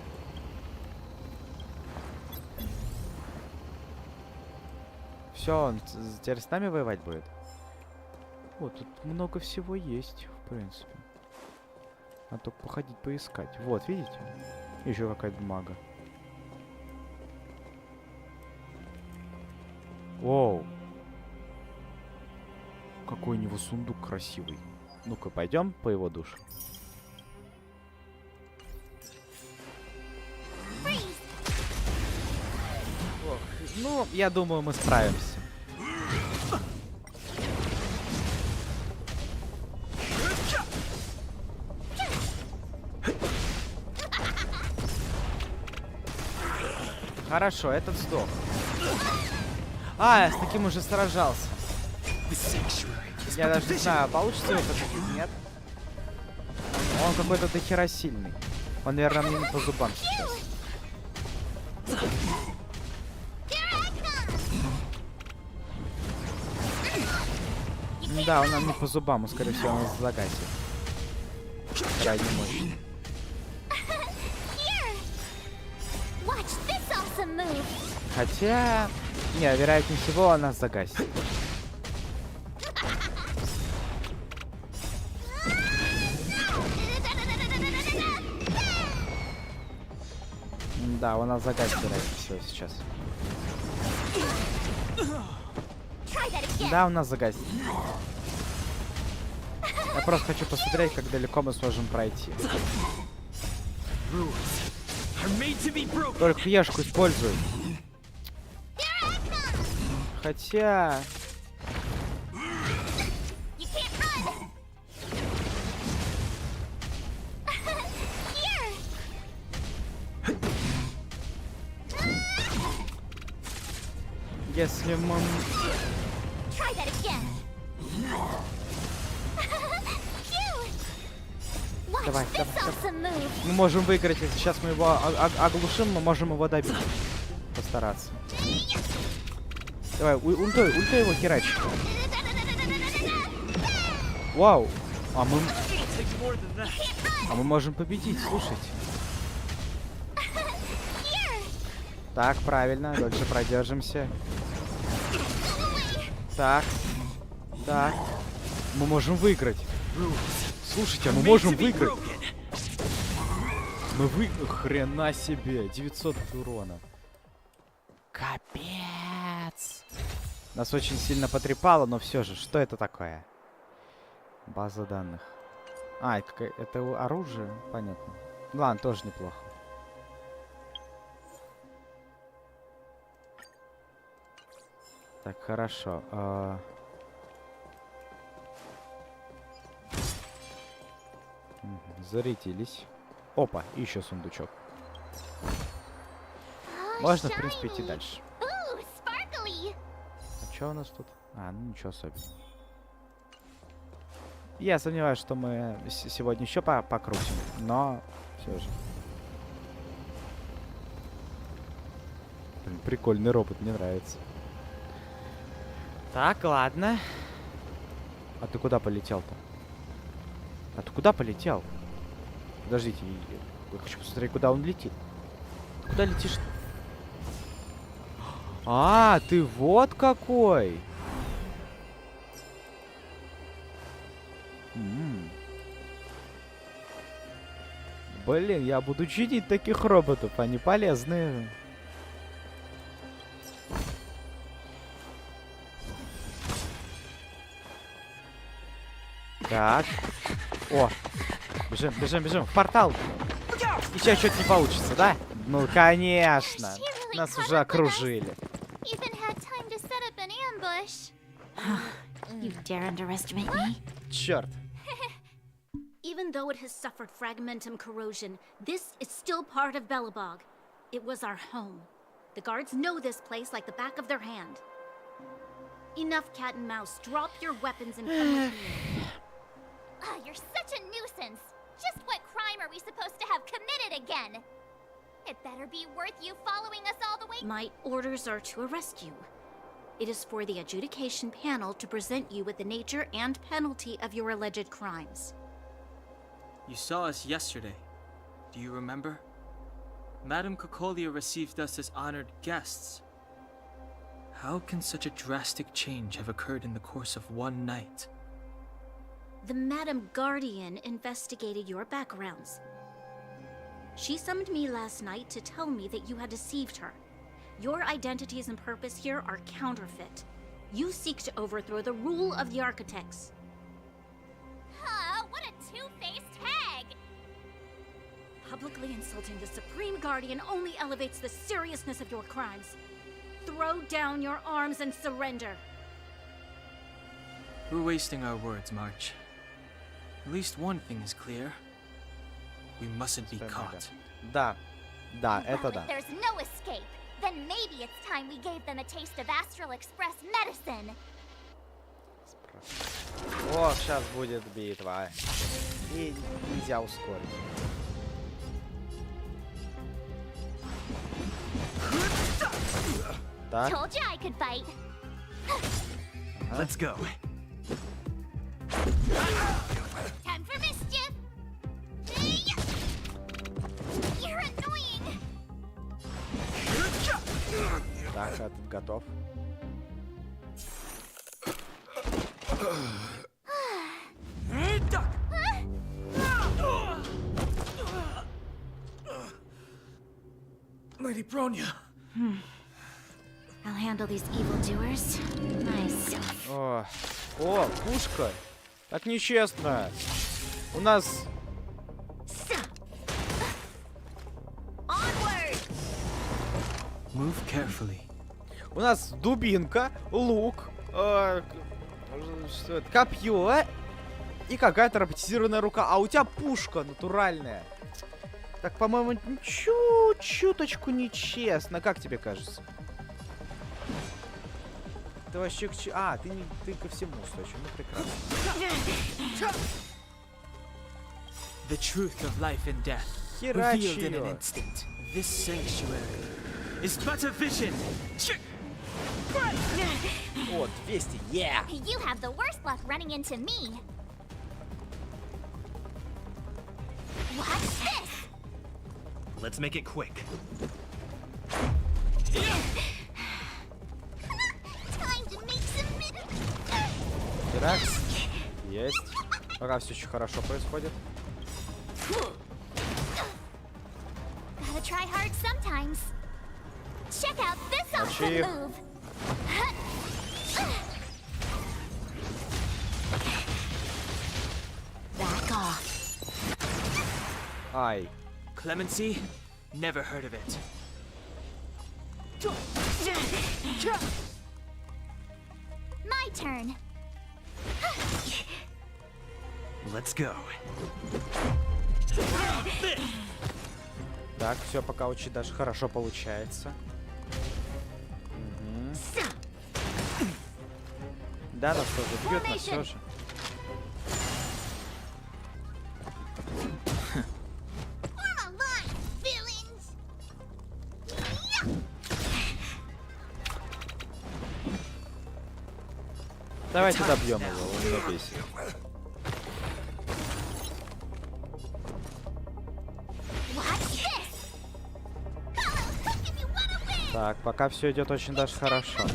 Все, он теперь с нами воевать будет. О, тут много всего есть, в принципе. А только походить, поискать. Вот, видите? Еще какая-то бумага. Воу. Какой у него сундук красивый. Ну-ка, пойдем по его душу. Ох, ну, я думаю, мы справимся. Хорошо, этот сдох. А, я с таким уже сражался. Я даже не знаю, получится его победить, нет? Он какой-то дохера сильный. Он, наверное, мне не по зубам сейчас. Да, он нам не по зубам, он, скорее всего, нас загасит. Крайне мощный. Хотя... Не, вероятнее всего, он нас загасит. Да, он нас загасит, вероятнее всего, сейчас. Да, он нас загасит. Я просто хочу посмотреть, как далеко мы сможем пройти. Только ешку используй. Хотя... Если мы... Давай, давай. Мы можем выиграть, если сейчас мы его оглушим, мы можем его добить. Постараться. Давай, ультой его херач. Вау. А мы можем победить, слушайте. Так, правильно, дольше продержимся. Так. Так. Мы можем выиграть. Слушайте, а мы можем выиграть. Хрена себе. 900 урона. Капец. Нас очень сильно потрепало, но все же. Что это такое? База данных. А, это оружие? Понятно. Ладно, тоже неплохо. Так, хорошо. Зарядились. Опа, еще сундучок. Можно, в принципе, идти дальше. А что у нас тут? А, ну ничего особенного. Я сомневаюсь, что мы сегодня еще покрутим, но все же. Блин, прикольный робот, мне нравится. Так, ладно. А ты куда полетел-то? А ты куда полетел? Подождите, я хочу посмотреть, куда он летит. Ты куда летишь? А, ты вот какой! Блин, я буду чинить таких роботов, они полезные. Так. О! Бежим, бежим, бежим. В портал! И сейчас что-то не получится, да? Ну, конечно. Нас уже окружили. You dare underestimate me? Черт. Even though it has suffered fragmentum corrosion, this is still part of Belobog. It was our home. The guards know this place like the back of their hand. Enough cat and mouse. Drop your weapons and come with me. You're such a nuisance. Just what crime are we supposed to have committed again? It better be worth you following us all the way. My orders are to arrest you. It is for the adjudication panel to present you with the nature and penalty of your alleged crimes. You saw us yesterday. Do you remember? Madame Kokolia received us as honored guests. How can such a drastic change have occurred in the course of one night? The Madam Guardian investigated your backgrounds. She summoned me last night to tell me that you had deceived her. Your identities and purpose here are counterfeit. You seek to overthrow the rule of the Architects. What a two-faced hag! Publicly insulting the Supreme Guardian only elevates the seriousness of your crimes. Throw down your arms and surrender. We're wasting our words, March. At least one thing is clear. We mustn't be caught. Да, да, это да. There's no escape. Then maybe it's time we gave them a taste of Astral Express medicine. О, сейчас будет битва. И нельзя ускорить. Так. Told you I could fight. Let's go. Time for mischief. You're annoying. Так, этот готов. Lady Bronya. I'll handle these evildoers myself. О, пушка. Так нечестно. У нас... Move carefully. У нас дубинка, лук, копье и какая-то роботизированная рука. А у тебя пушка натуральная. Так, по-моему, чуточку нечестно. Как тебе кажется? Ты вообще к чему? А, ты ко всему сточен. Ну, прекрасно. The truth of life and death, revealed in an instant. This sanctuary is but a vision. О, 200, yeah! You have the worst luck running into me. Watch this. Let's make it quick. Time to make some. Ракс. Есть. Пока все очень хорошо происходит. Gotta try hard sometimes. Check out this awesome Ачив. move. Back off. Ай. Clemency? Never heard of it. My turn. Let's go. Так, все пока очень даже хорошо получается. Да, нас тоже бьет, но все же. Давайте добьем его, он меня бесит. Так, пока все идет очень даже хорошо.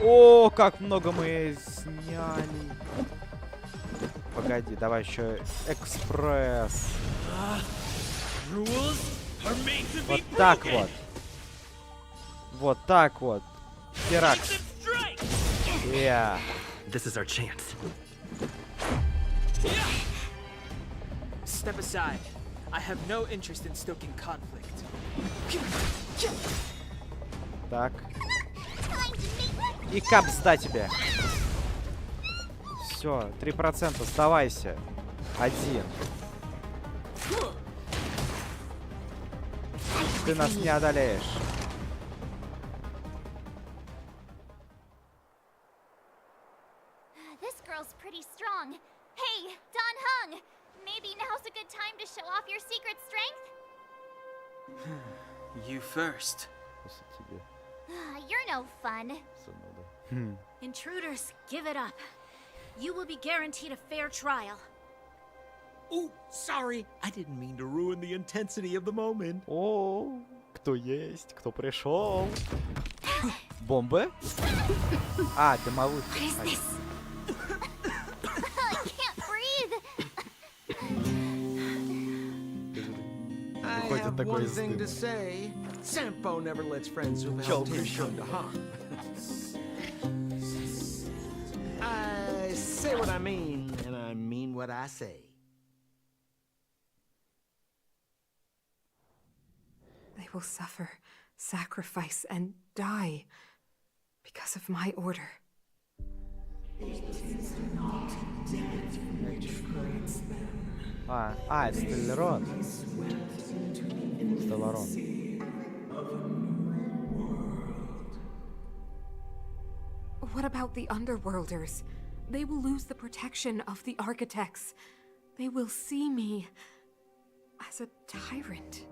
О, как много мы сняли. Погоди, давай еще экспресс. Вот так вот. Вот так вот. Теракс. Yeah. This is our chance. Step aside. I have no interest in stoking conflict. Так. И капсда тебе. Все, 3%, сдавайся. 1. Ты нас не одолеешь. This girl's pretty strong. Hey, Don Hung! Maybe now's a good time to show off your secret strength? You first. You're no fun. Intruders, give it up. You will be guaranteed a fair trial. Oh, sorry. I didn't mean to ruin the intensity of the moment. О, кто есть, кто пришел? Бомбы? А, дымовых. I can't breathe. I have one thing to say. Sampo never lets friends who've helped him come to harm. I say what I mean, and I mean what I say. They will suffer, sacrifice, and die because of my order. It is not death which creates them, Это Стелларон. Стелларон. What about the Underworlders? They will lose the protection of the Architects. They will see me as a tyrant.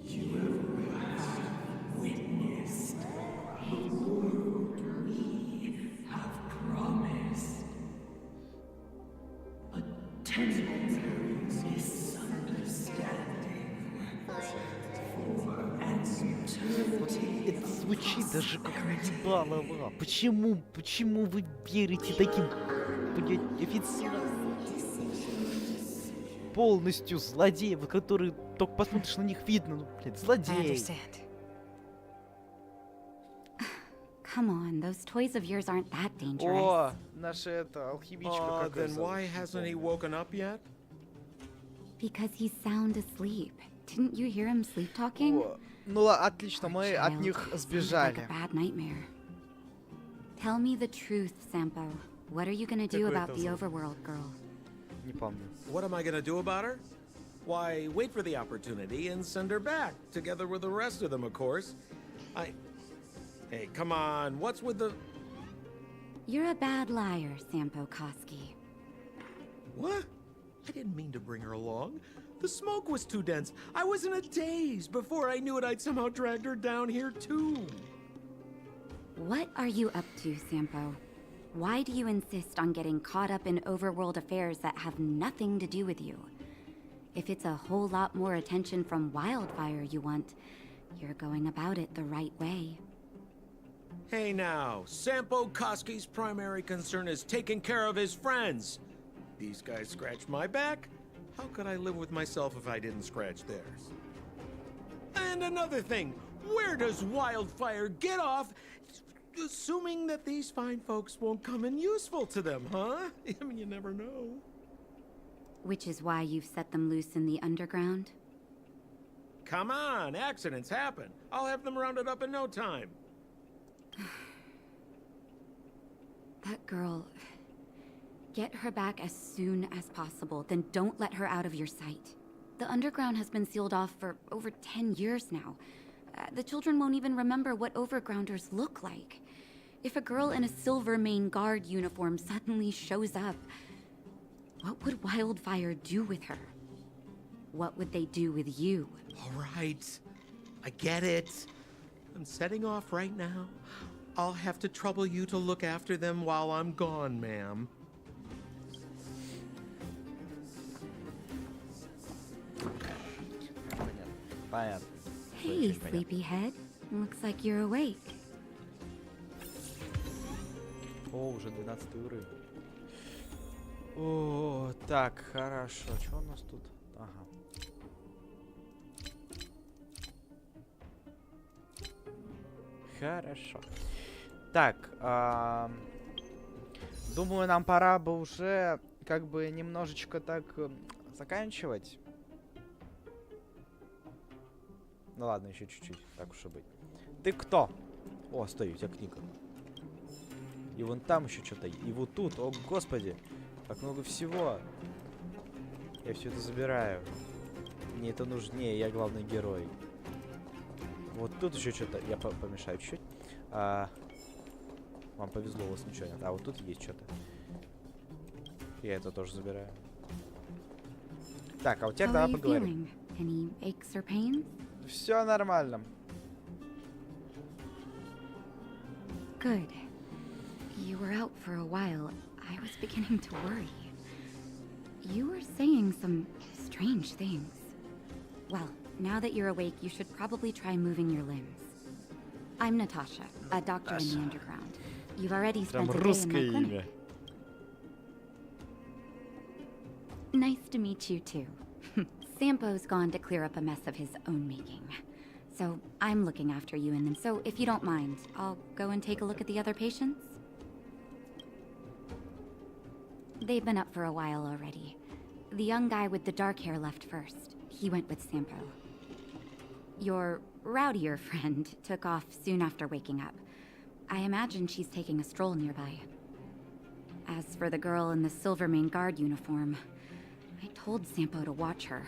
You have witnessed the world we have promised. A temporary misunderstanding for an eternity. Это звучит даже как ебалово. Почему вы верите таким, блядь, официально? Полностью злодеев, которые только посмотришь на них видно, ну, блядь, злодеи. Come on, those toys of yours aren't that dangerous. О, наша эта алхимичка как Then why hasn't he woken up yet? Because he's sound asleep. Didn't you hear him sleep talking? Ну, отлично, мы от них сбежали. Like a bad nightmare. Tell me the truth, Sampo. What are you gonna do about the overworld girl? Не помню. What am I gonna do about her? Why, wait for the opportunity and send her back, together with the rest of them, of course. Hey, come on, what's with the... You're a bad liar, Sampo Koski. What? I didn't mean to bring her along. The smoke was too dense. I was in a daze. Before I knew it, I'd somehow dragged her down here, too. What are you up to, Sampo? Why do you insist on getting caught up in overworld affairs that have nothing to do with you? If it's a whole lot more attention from Wildfire you want, you're going about it the right way. Hey now, Sampo Koski's primary concern is taking care of his friends. These guys scratch my back. How could I live with myself if I didn't scratch theirs? And another thing, where does Wildfire get off assuming that these fine folks won't come in useful to them, huh? I mean, you never know. Which is why you've set them loose in the underground? Come on, accidents happen. I'll have them rounded up in no time. That girl... Get her back as soon as possible, then don't let her out of your sight. The underground has been sealed off for over 10 years now. The children won't even remember what overgrounders look like. If a girl in a Silvermane Guard uniform suddenly shows up, what would Wildfire do with her? What would they do with you? All right, I get it. I'm setting off right now. I'll have to trouble you to look after them while I'm gone, ma'am. Понятно. Hey, sleepyhead. Looks like you're awake. О, уже 12 уровень. О, так, хорошо. Что у нас тут? Ага. Хорошо. Так, думаю, нам пора бы уже как бы немножечко так заканчивать. Ну ладно, еще чуть-чуть, так уж и быть. Ты кто? О, стой, у тебя книга. И вон там еще что-то. И вот тут, о господи. Как много всего. Я все это забираю. Мне это нужнее, я главный герой. Вот тут еще что-то. Я помешаю чуть-чуть. Вам повезло, у вас ничего нет. А вот тут есть что-то. Я это тоже забираю. Так, а у тебя давай поговорим. Все нормально. Good. You were out for a while. I was beginning to worry. You were saying some strange things. Well, now that you're awake, you should probably try moving your limbs. I'm Natasha, a doctor in the underground. You've already spent a day in my clinic. Nice to meet you too. Sampo's gone to clear up a mess of his own making. So I'm looking after you and them. So if you don't mind, I'll go and take a look at the other patients. They've been up for a while already. The young guy with the dark hair left first. He went with Sampo. Your rowdier friend took off soon after waking up. I imagine she's taking a stroll nearby. As for the girl in the Silvermane Guard uniform, I told Sampo to watch her,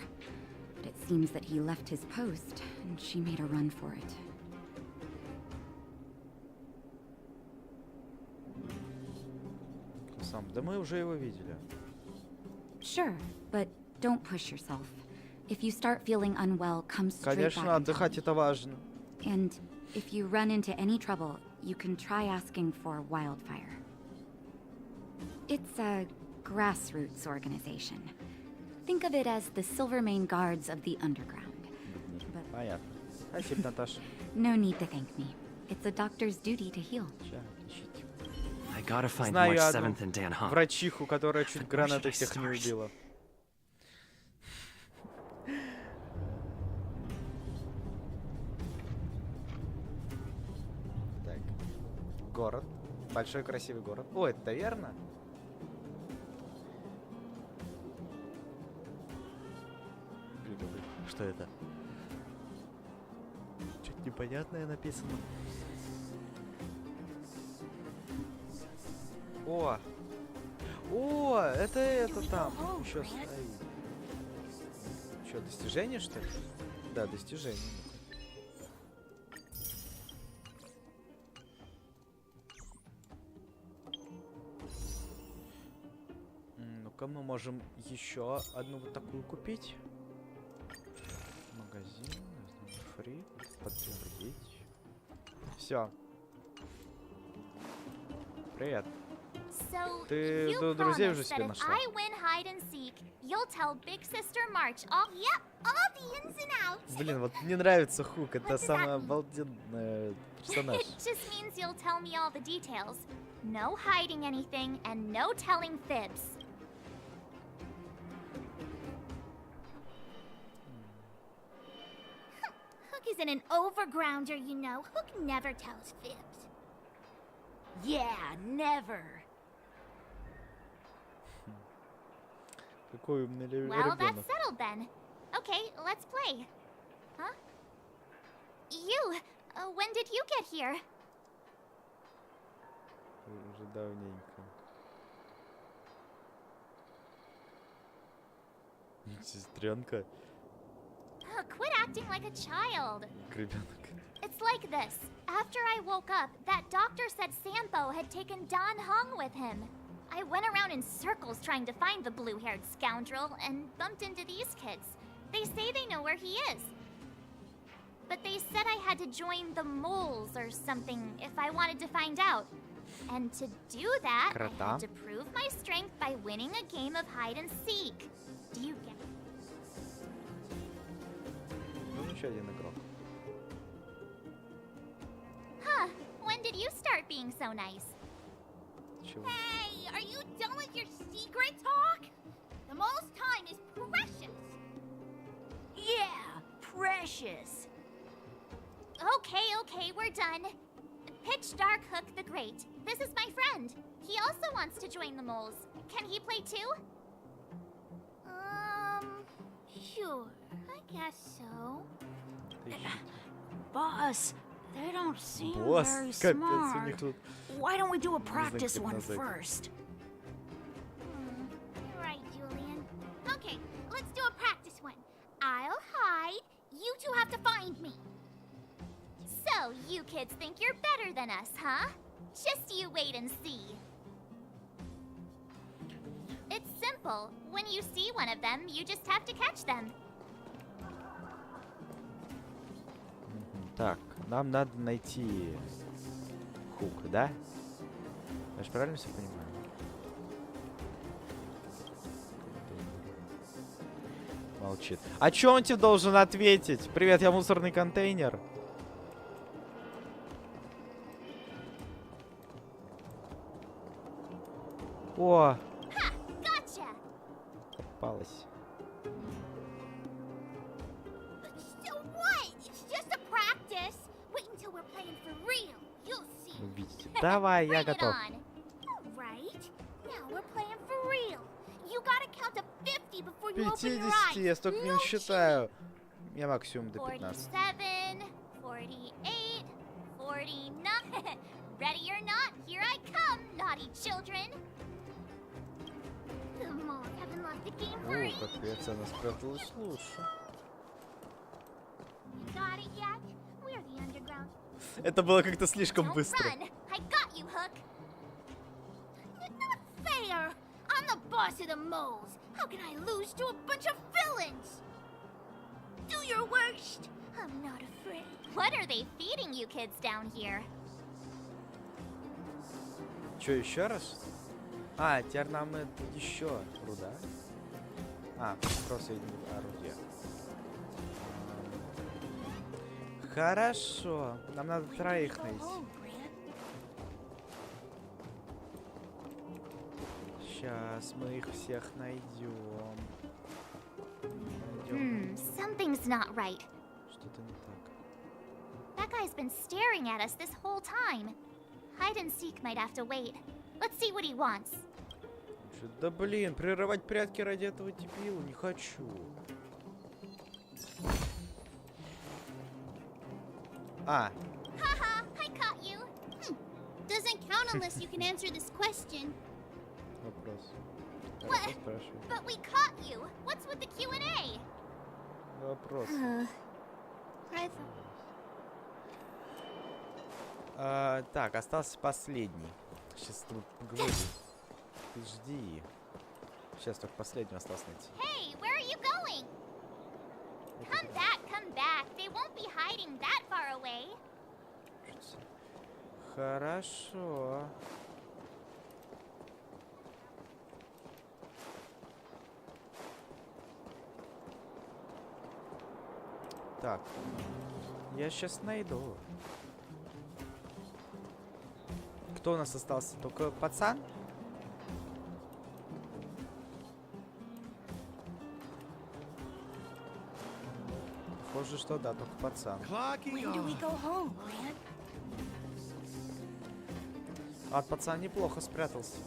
but it seems that he left his post, and she made a run for it. Сам, да мы уже его видели. Sure, but don't push yourself. If you start feeling unwell, come straight Конечно, back and tell отдыхать me. это важно. And if you run into any trouble, you can try asking for Wildfire. It's a grassroots organization. Think of it as the Silvermane Guards of the Underground. But Понятно. Спасибо, Наташа. no need to thank me. It's a doctor's duty to heal. I gotta find Знаю March одну 7th in Dan Hong. врачиху, которая чуть But where гранатой should I всех не start? убила. Так. Город. Большой красивый город. О, это таверна? Что это? Что-то непонятное написано. О! О, это там. Еще стоит. Что, достижение, что ли? Да, достижение. Ну-ка, мы можем еще одну вот такую купить. Магазин, фри, подтвердить. Все. Привет. So, Ты you друзей promised уже that себе if нашла? I win hide and seek, you'll tell Big Sister March all... Yep, all the ins and outs. Блин, вот мне нравится Хук, это самый обалденный персонаж. It just means you'll tell me all the details. No hiding anything and no telling fibs. Hook isn't an overgrounder, you know. Hook never tells fibs. Yeah, never. Какой умный Well, that's ребенок. settled then. Okay, let's play. Huh? You, when did you get here? Уже давненько. Сестренка. Quit acting like a child. Ребенок. It's like this. After I woke up, that doctor said Sampo had taken Dan Hong with him. I went around in circles trying to find the blue-haired scoundrel and bumped into these kids. They say they know where he is. But they said I had to join the moles or something if I wanted to find out. And to do that, I had to prove my strength by winning a game of hide and seek. Do you get it? Ну, еще один игрок. Huh, when did you start being so nice? Чего? Hey, are you done with your secret talk? The most time is precious. Yeah, precious. Okay, we're done. Pitch Dark Hook the Great. This is my friend. He also wants to join the moles. Can he play too? Sure. I guess so. Boss, they don't seem Босс, very капец, у smart. них тут... Why don't we do a Не знаю, practice как это one назвать. first? You're right, Julian. Okay, let's do a practice one. I'll hide. You two have to find me. So, you kids think you're better than us, huh? Just you wait and see. It's simple. When you see one of them, you just have to catch them. Так, нам надо найти Хук, да? Я же правильно все понимаю? Молчит. А чё он тебе должен ответить? Привет, я мусорный контейнер. О, Ha! Gotcha! попалась. So what? It's just a practice. Wait until we're playing for real. You'll see. Увидите. Давай, я Bring it готов. on. All right. Now we're playing for real. You gotta count to 50 before you open your 50, я eyes. столько No не считаю. Я максимум до 15. 47, 48, 49. Ready or not, here I come, naughty children. Come moles haven't lost a game for О, как певец, она спряталась лучше. You got it yet? We're the underground. Это было как-то слишком Don't быстро. run! I got you, Hook. Not fair! I'm the boss of the moles. How can I lose to a bunch of villains? Do your worst. I'm not afraid. What are they feeding you kids down here? Че, еще раз? А, теперь нам еще руда. А, просто орудие. Хорошо. Нам надо троих найти. Сейчас мы их всех найдем. Something's not right. Что-то не так. That guy's been staring at us this whole time. Hide and seek might have to wait. Let's see what he wants. Да блин, прерывать прятки ради этого дебила не хочу. А. Haha, I caught you. Doesn't count unless you can answer this question. Вопрос. What? But we caught you. What's with the Q&A? Вопрос. Так, остался последний. Сейчас тут говорю. Ты жди. Сейчас только последний остался найти. Hey, where are you going? Come back. They won't be hiding that far away. Хорошо. Так, я сейчас найду. Кто у нас остался? Только пацан? Похоже, что да, только пацан. А пацан неплохо спрятался.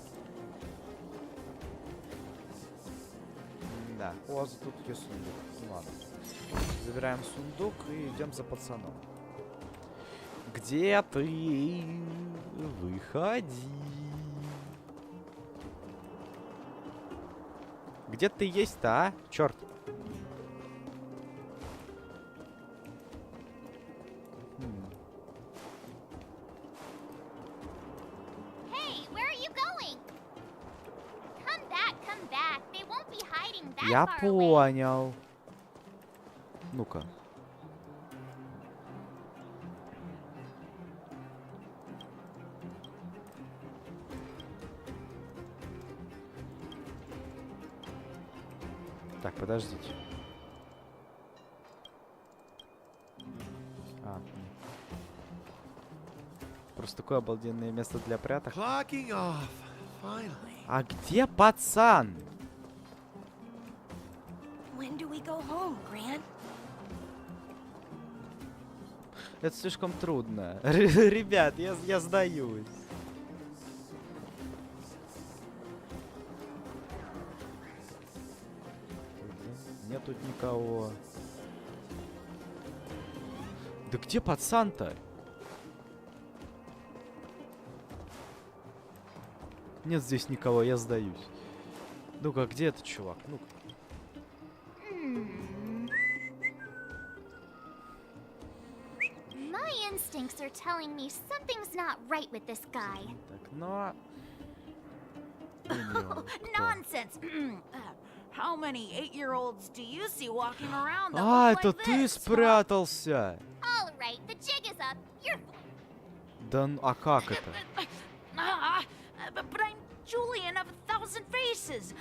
Да. О, тут есть сундук. Ну ладно. Забираем сундук и идем за пацаном. Где ты? Выходи. Где ты есть-то, а? Черт. Я понял. Ну-ка. Так, подождите. Просто такое обалденное место для пряток. А где пацан? When do we go home, Grant? Это слишком трудно. Ребят, я сдаюсь. Нет тут никого. Да где пацан-то? Нет здесь никого, я сдаюсь. Ну-ка, где этот чувак? Ну-ка. My instincts are telling me something's not right with this guy. Так, но... Nonsense! How many 8-year-olds do you see walking around that А, look это like ты this, спрятался! All right, the jig is up. You're... Да, а как это? But I'm Julian of 1,000 Faces.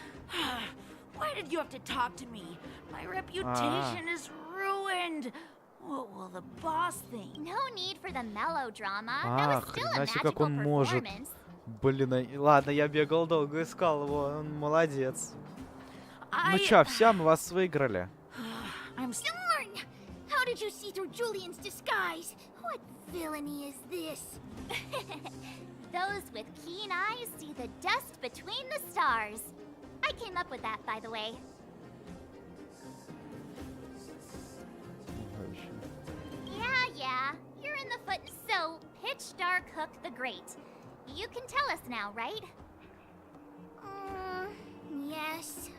Why did you have to talk to me? My reputation is ruined. What will the boss think? No need for the melodrama. That was still a Нафиг, как magical он может. performance. Блин, ладно, я бегал долго, искал его, он молодец. Ну чё, все, мы вас выиграли. I'm Darn! How did you see through Julian's disguise? What villainy is this? Those with keen eyes see the dust between the stars. I came up with that, by the way. Yeah. You're in the foot, so pitch dark Hook the Great. You can tell us now, right? Yes.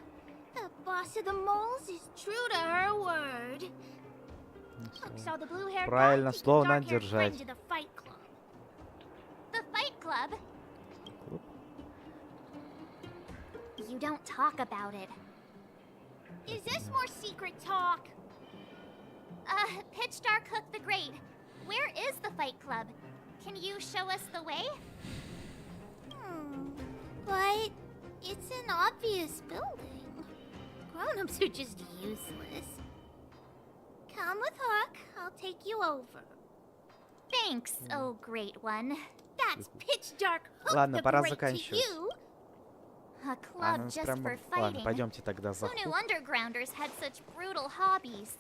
The boss of the moles is true to her word. So the blue hair Правильно, guy слово took the надо dark-haired friend держать. to the fight club. The fight club? You don't talk about it. Is this more secret talk? Pitch Dark Hook the Great. Where is the fight club? Can you show us the way? But it's an obvious building. Grown-ups are just useless. Come with Hook. I'll take you over. Thanks, oh great one. That's Pitch Dark Hook Ладно, the пора Great to заканчивать. you. A А, club ну, нас just прям... for Ладно, fighting. пойдемте тогда за Who knew хук. undergrounders had such brutal hobbies?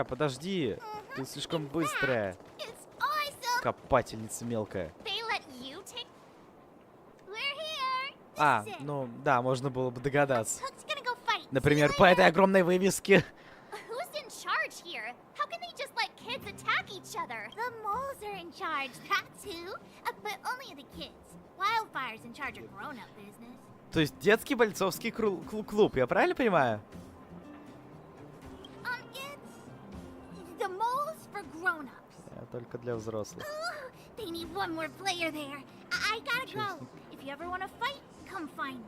Подожди. Ты слишком быстрая. It's awesome. Копательница мелкая. They let you take. We're here. А, ну, да, можно было бы догадаться. Hook's gonna go fight. Например, по этой огромной вывеске. Who's in charge here? How can they just let kids attack each other? The moles are in charge, that's who. But only the kids. Wildfire's in charge of grown-up business. То есть детский бойцовский клуб, я правильно понимаю? It's the moles for grown-ups. Только для взрослых. They need one more player there. I gotta go. If you ever want to fight, come find me.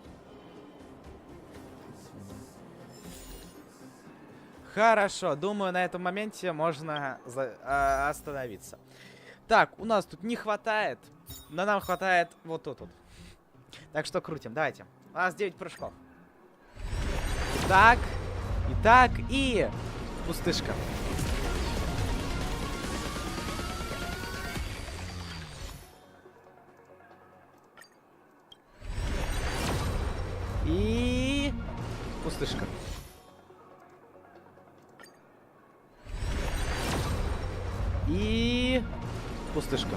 Хорошо, думаю, на этом моменте можно остановиться. Так, у нас тут не хватает, но нам хватает вот тут вот. Так что крутим, давайте. У нас 9 прыжков. Так, и пустышка. И пустышка. И пустышка.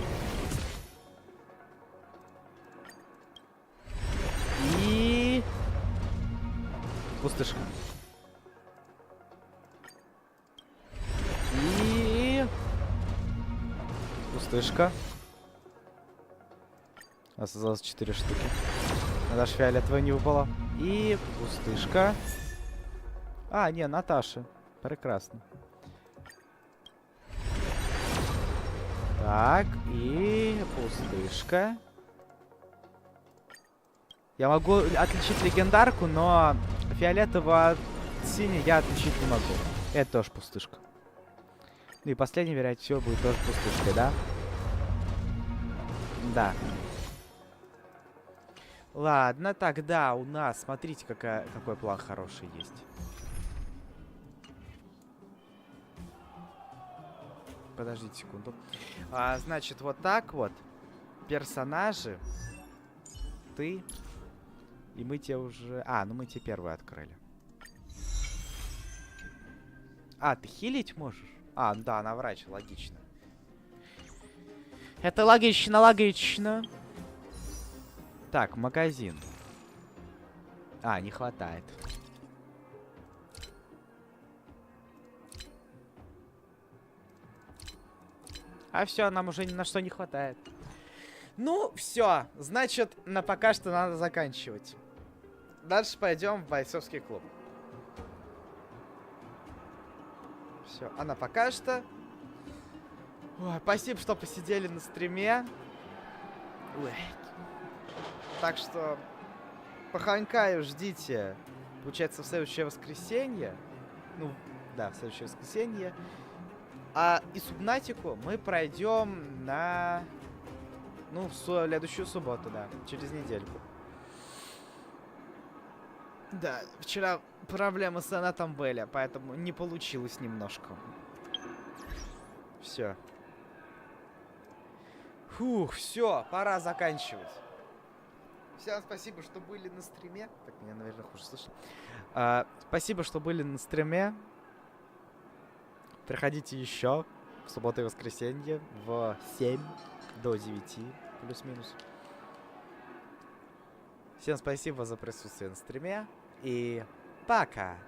И пустышка. И пустышка. У нас осталось 4 штуки. Даже фиолетовая не выпала. И пустышка. А, не, Наташа. Прекрасно. Так, и пустышка. Я могу отличить легендарку, но фиолетово от синей я отличить не могу. Это тоже пустышка. Ну и последний, вероятнее всего, будет тоже пустышкой, да? Да. Ладно, тогда у нас, смотрите, какой план хороший есть. Подождите секунду. Значит, вот так вот. Персонажи. Ты. И мы тебе уже... ну мы тебе первую открыли. Ты хилить можешь? Ну да, она врач, логично. Это логично, логично. Так, магазин. Не хватает. Все, нам уже ни на что не хватает. Ну, все. Значит, на пока что надо заканчивать. Дальше пойдем в бойцовский клуб. Все, на пока что. Ой, спасибо, что посидели на стриме. Ой. Так что по Honkai ждите. Получается, в следующее воскресенье. Ну, да, в следующее воскресенье. И Субнатику мы пройдем на... Ну, в следующую субботу, да. Через недельку. Да, вчера проблемы с инетом были, поэтому не получилось немножко. Все. Фух, все, пора заканчивать. Всем спасибо, что были на стриме. Так, меня, наверное, хуже слышно. Спасибо, что были на стриме. Приходите еще в субботу и воскресенье в 7 до 9, плюс-минус. Всем спасибо за присутствие на стриме. И пока!